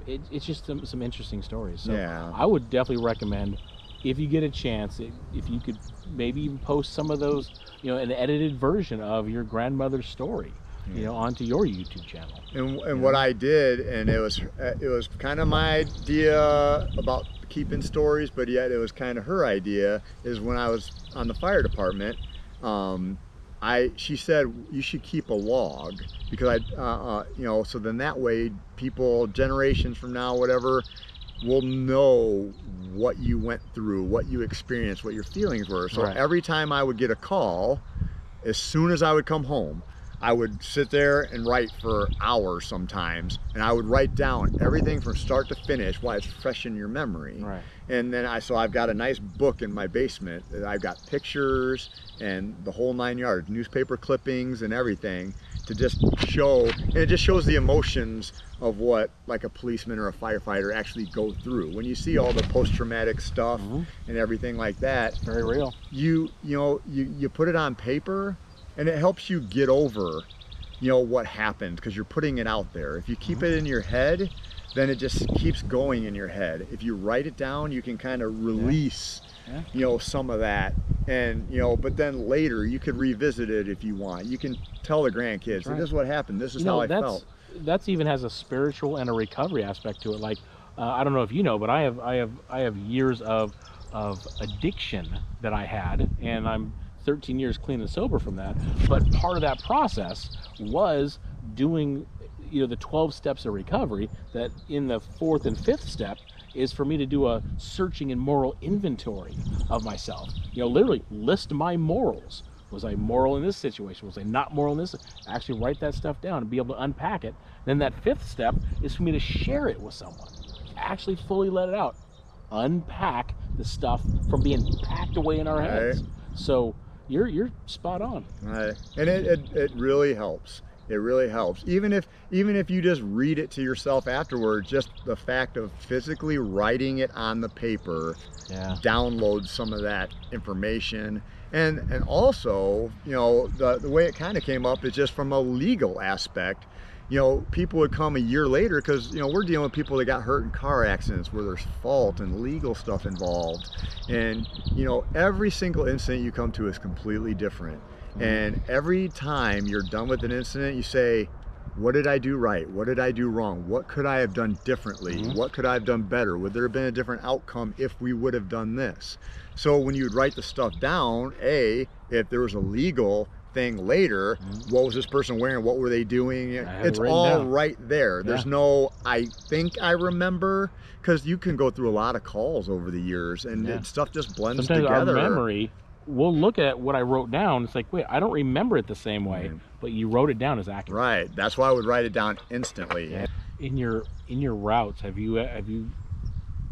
it's just some interesting stories. So I would definitely recommend, if you get a chance, if you could maybe even post some of those, an edited version of your grandmother's story, onto your YouTube channel. And what I did, and it was kind of my idea about keeping stories, but yet it was kind of her idea, is when I was on the fire department, she said you should keep a log, because so then that way people generations from now, whatever, will know what you went through, what you experienced, what your feelings were. So every time I would get a call, as soon as I would come home, I would sit there and write for hours sometimes, and I would write down everything from start to finish while it's fresh in your memory. And then I've got a nice book in my basement that I've got pictures and the whole 9 yards, newspaper clippings and everything, to just show, and it just shows the emotions of what, like, a policeman or a firefighter actually go through. When you see all the post-traumatic stuff and everything like that, very real. You put it on paper, and it helps you get over, what happened, because you're putting it out there. If you keep it in your head, then it just keeps going in your head. If you write it down, you can kind of release, some of that. And, but then later you could revisit it if you want. You can tell the grandkids, this is what happened, this is how I felt. That's even has a spiritual and a recovery aspect to it. Like, I don't know if you know, but I have years of addiction that I had, and I'm 13 years clean and sober from that. But part of that process was doing, the 12 steps of recovery, that in the 4th and 5th step is for me to do a searching and moral inventory of myself. Literally list my morals. Was I moral in this situation? Was I not moral in this? Actually write that stuff down and be able to unpack it. Then that 5th step is for me to share it with someone. Actually fully let it out. Unpack the stuff from being packed away in our heads. So you're spot on. And it really helps. It really helps. Even if you just read it to yourself afterwards, just the fact of physically writing it on the paper downloads some of that information. And also, the way it kind of came up is just from a legal aspect. People would come a year later, because, we're dealing with people that got hurt in car accidents where there's fault and legal stuff involved. And, every single incident you come to is completely different. And every time you're done with an incident, you say, What did I do right? What did I do wrong? What could I have done differently? What could I have done better? Would there have been a different outcome if we would have done this? So when you would write the stuff down, if there was a legal thing later, what was this person wearing? What were they doing? It's all right there. There's no, I think I remember, because you can go through a lot of calls over the years and stuff just blends together. Our memory, we'll look at what I wrote down. It's like, wait, I don't remember it the same way, but you wrote it down as accurate. Right. That's why I would write it down instantly. Yeah. In your routes, have you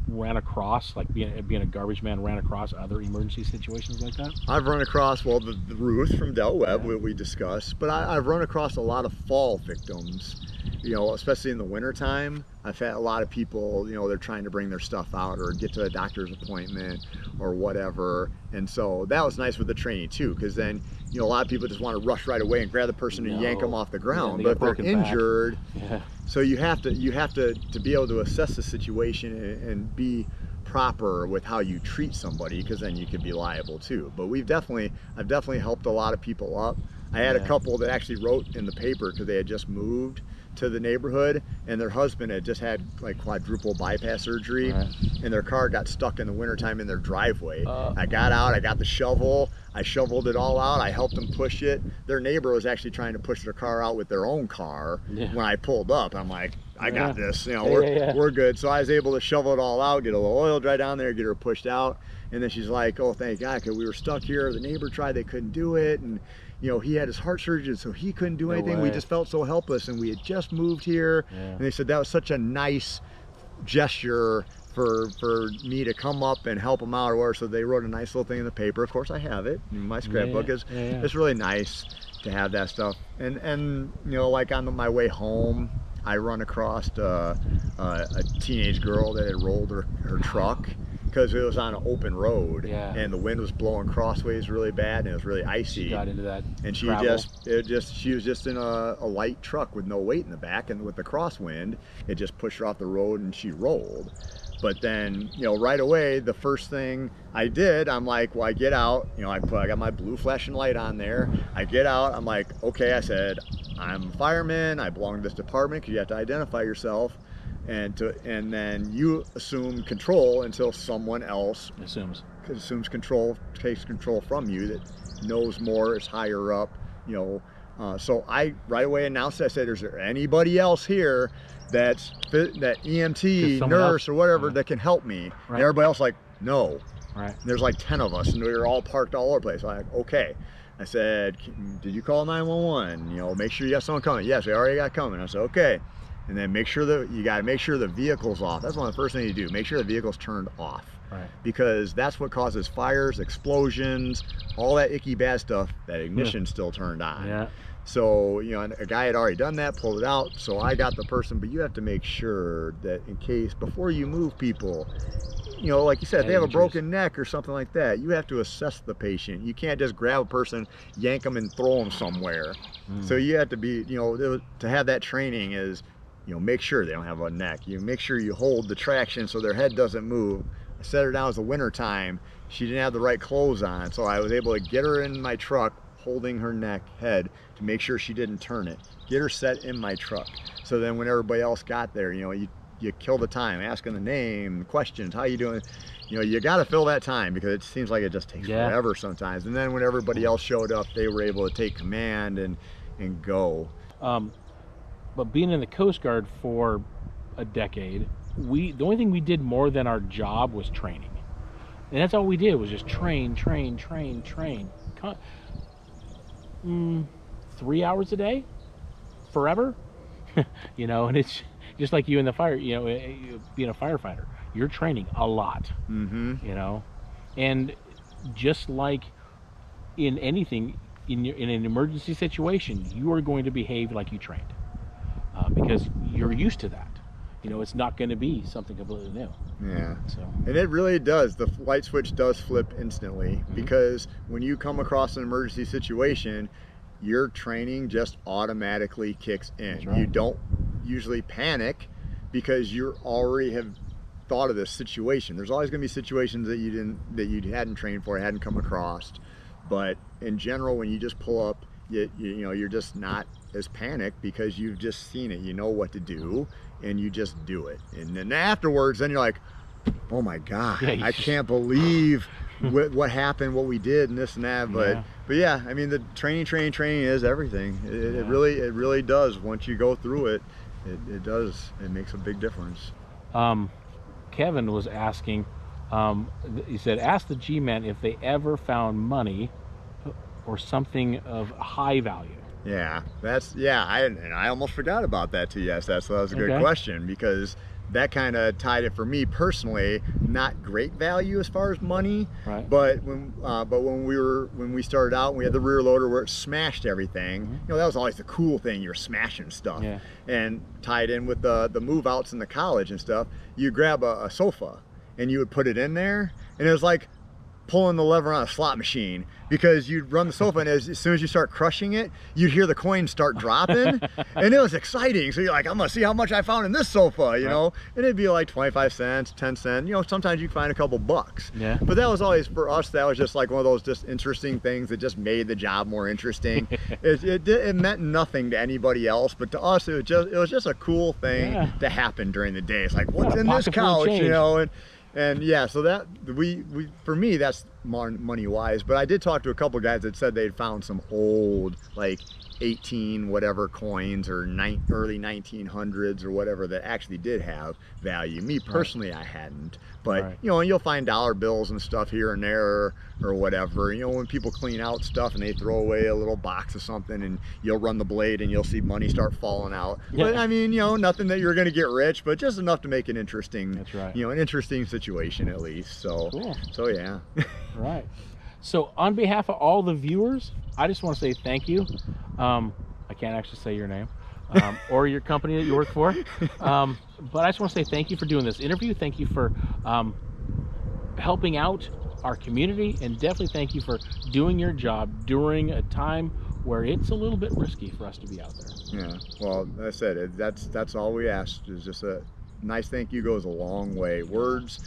ran across, like being a garbage man, ran across other emergency situations like that? I've run across, well, the Ruth from Del Webb, what we discussed, but I've run across a lot of fall victims, you know, especially in the wintertime. I've had a lot of people, you know, they're trying to bring their stuff out or get to a doctor's appointment or whatever. And so that was nice with the training too, because then, you know, a lot of people just want to rush right away and grab the person and yank them off the ground. But if they're injured, so you have to be able to assess the situation and be proper with how you treat somebody, because then you could be liable too. But I've definitely helped a lot of people up. I had a couple that actually wrote in the paper because they had just moved to the neighborhood and their husband had just had like quadruple bypass surgery, and their car got stuck in the wintertime in their driveway. I got out, I got the shovel, I shoveled it all out, I helped them push it. Their neighbor was actually trying to push their car out with their own car. When I pulled up, I'm like, I got this, you know, we're good. So I was able to shovel it all out, get a little oil dry down there, get her pushed out. And then she's like, oh, thank God, because we were stuck here. The neighbor tried, they couldn't do it. And you know, he had his heart surgery, so he couldn't do anything. We just felt so helpless, and we had just moved here. And they said that was such a nice gesture for me to come up and help them out or whatever. So they wrote a nice little thing in the paper. Of course, I have it in my scrapbook. It's really nice to have that stuff. And you know, like on my way home, I run across a teenage girl that had rolled her truck, because it was on an open road, and the wind was blowing crossways really bad, and it was really icy. She got into that and she was just in a light truck with no weight in the back, and with the crosswind, it just pushed her off the road and she rolled. But then, you know, right away, the first thing I did, I'm like, well, I get out, you know, I got my blue flashing light on there. I get out, I'm like, okay, I said, I'm a fireman, I belong to this department, because you have to identify yourself. And then you assume control until someone else assumes control, takes control from you, that knows more, is higher up, you know. So I right away announced it. I said, is there anybody else here that EMT, nurse, or whatever that can help me? And everybody else like, no. And there's like 10 of us, and we were all parked all over the place. I'm like, okay. I said, did you call 911? You know, make sure you got someone coming. Yes, we already got coming. I said, okay. And then make sure that you got to make sure the vehicle's off. That's one of the first things you do. Make sure the vehicle's turned off, because that's what causes fires, explosions, all that icky bad stuff. That ignition's still turned on. So, you know, a guy had already done that, pulled it out. So I got the person, but you have to make sure that in case, before you move people, you know, like you said, if they have a broken neck or something like that, you have to assess the patient. You can't just grab a person, yank them, and throw them somewhere. So you have to be, you know, to have that training is, you know, make sure they don't have a neck. You make sure you hold the traction so their head doesn't move. I set her down as the winter time. She didn't have the right clothes on, so I was able to get her in my truck, holding her head to make sure she didn't turn it. Get her set in my truck. So then when everybody else got there, you know, you kill the time, asking the name, questions, how you doing? You know, you got to fill that time, because it seems like it just takes forever sometimes. And then when everybody else showed up, they were able to take command and go. But being in the Coast Guard for a decade, the only thing we did more than our job was training. And that's all we did, was just train. 3 hours a day, forever. You know, and it's just like you in the fire, you know, being a firefighter, you're training a lot, you know. And just like in anything, in an emergency situation, you are going to behave like you trained. Because you're used to that. You know, it's not going to be something completely new. So. And it really does. The light switch does flip instantly, because when you come across an emergency situation, your training just automatically kicks in. You don't usually panic, because you already have thought of this situation. There's always going to be situations that you hadn't trained for, hadn't come across. But in general, when you just pull up you know, you're just not as panicked because you've just seen it. You know what to do, and you just do it. And then afterwards, then you're like, oh my God, yeah, I can't believe what happened, what we did, and this and that. But yeah, I mean, the training is everything. It really does. Once you go through it, it does. It makes a big difference. Kevin was asking, he said, ask the G-Man if they ever found money or something of high value. Yeah, I almost forgot about that too. Yes, that was a good question, because that kind of tied it for me personally. Not great value as far as money, right? But when we started out, and we had the rear loader where it smashed everything. You know, that was always the cool thing. You were smashing stuff, and tied in with the move outs in the college and stuff. You grab a sofa and you would put it in there, and it was like pulling the lever on a slot machine, because you'd run the sofa, and as soon as you start crushing it, you'd hear the coins start dropping, and it was exciting. So you're like, I'm gonna see how much I found in this sofa, you know, and it'd be like 25 cents, 10 cents, you know, sometimes you find a couple bucks. Yeah. But that was always, for us, that was just like one of those just interesting things that just made the job more interesting. It meant nothing to anybody else, but to us, it was just a cool thing to happen during the day. It's like, what's in this couch, you know? And yeah, so that for me, that's money wise. But I did talk to a couple guys that said they'd found some old, like 18 whatever coins, or early 1900s or whatever, that actually did have value. Me personally, I hadn't, but you know, you'll find dollar bills and stuff here and there, or whatever. You know, when people clean out stuff and they throw away a little box of something, and you'll run the blade and you'll see money start falling out. But I mean, you know, nothing that you're going to get rich, but just enough to make an interesting, you know, an interesting situation at least. So so yeah. Right. So on behalf of all the viewers, I just want to say thank you. I can't actually say your name or your company that you work for, but I just want to say thank you for doing this interview. Thank you for helping out our community, and definitely thank you for doing your job during a time where it's a little bit risky for us to be out there. Yeah, well, like I said, that's all we asked, is just a nice thank you. Goes a long way. Words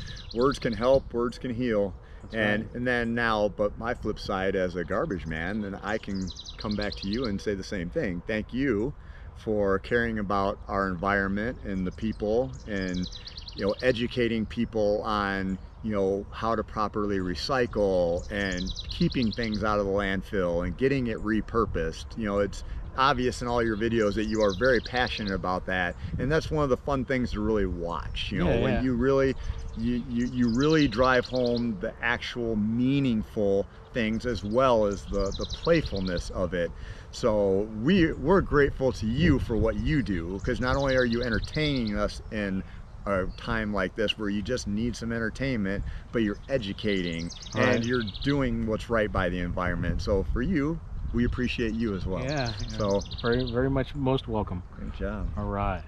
can help, words can heal. And then now, but my flip side as a garbage man, then I can come back to you and say the same thing. Thank you for caring about our environment and the people, and, you know, educating people on, you know, how to properly recycle, and keeping things out of the landfill and getting it repurposed. You know, it's obvious in all your videos that you are very passionate about that, and that's one of the fun things to really watch. You know, when you really you really drive home the actual meaningful things, as well as the playfulness of it. So we're grateful to you for what you do, because not only are you entertaining us in a time like this where you just need some entertainment, but you're educating and you're doing what's right by the environment. So for you, we appreciate you as well. So very, very much most welcome. Great job. All right.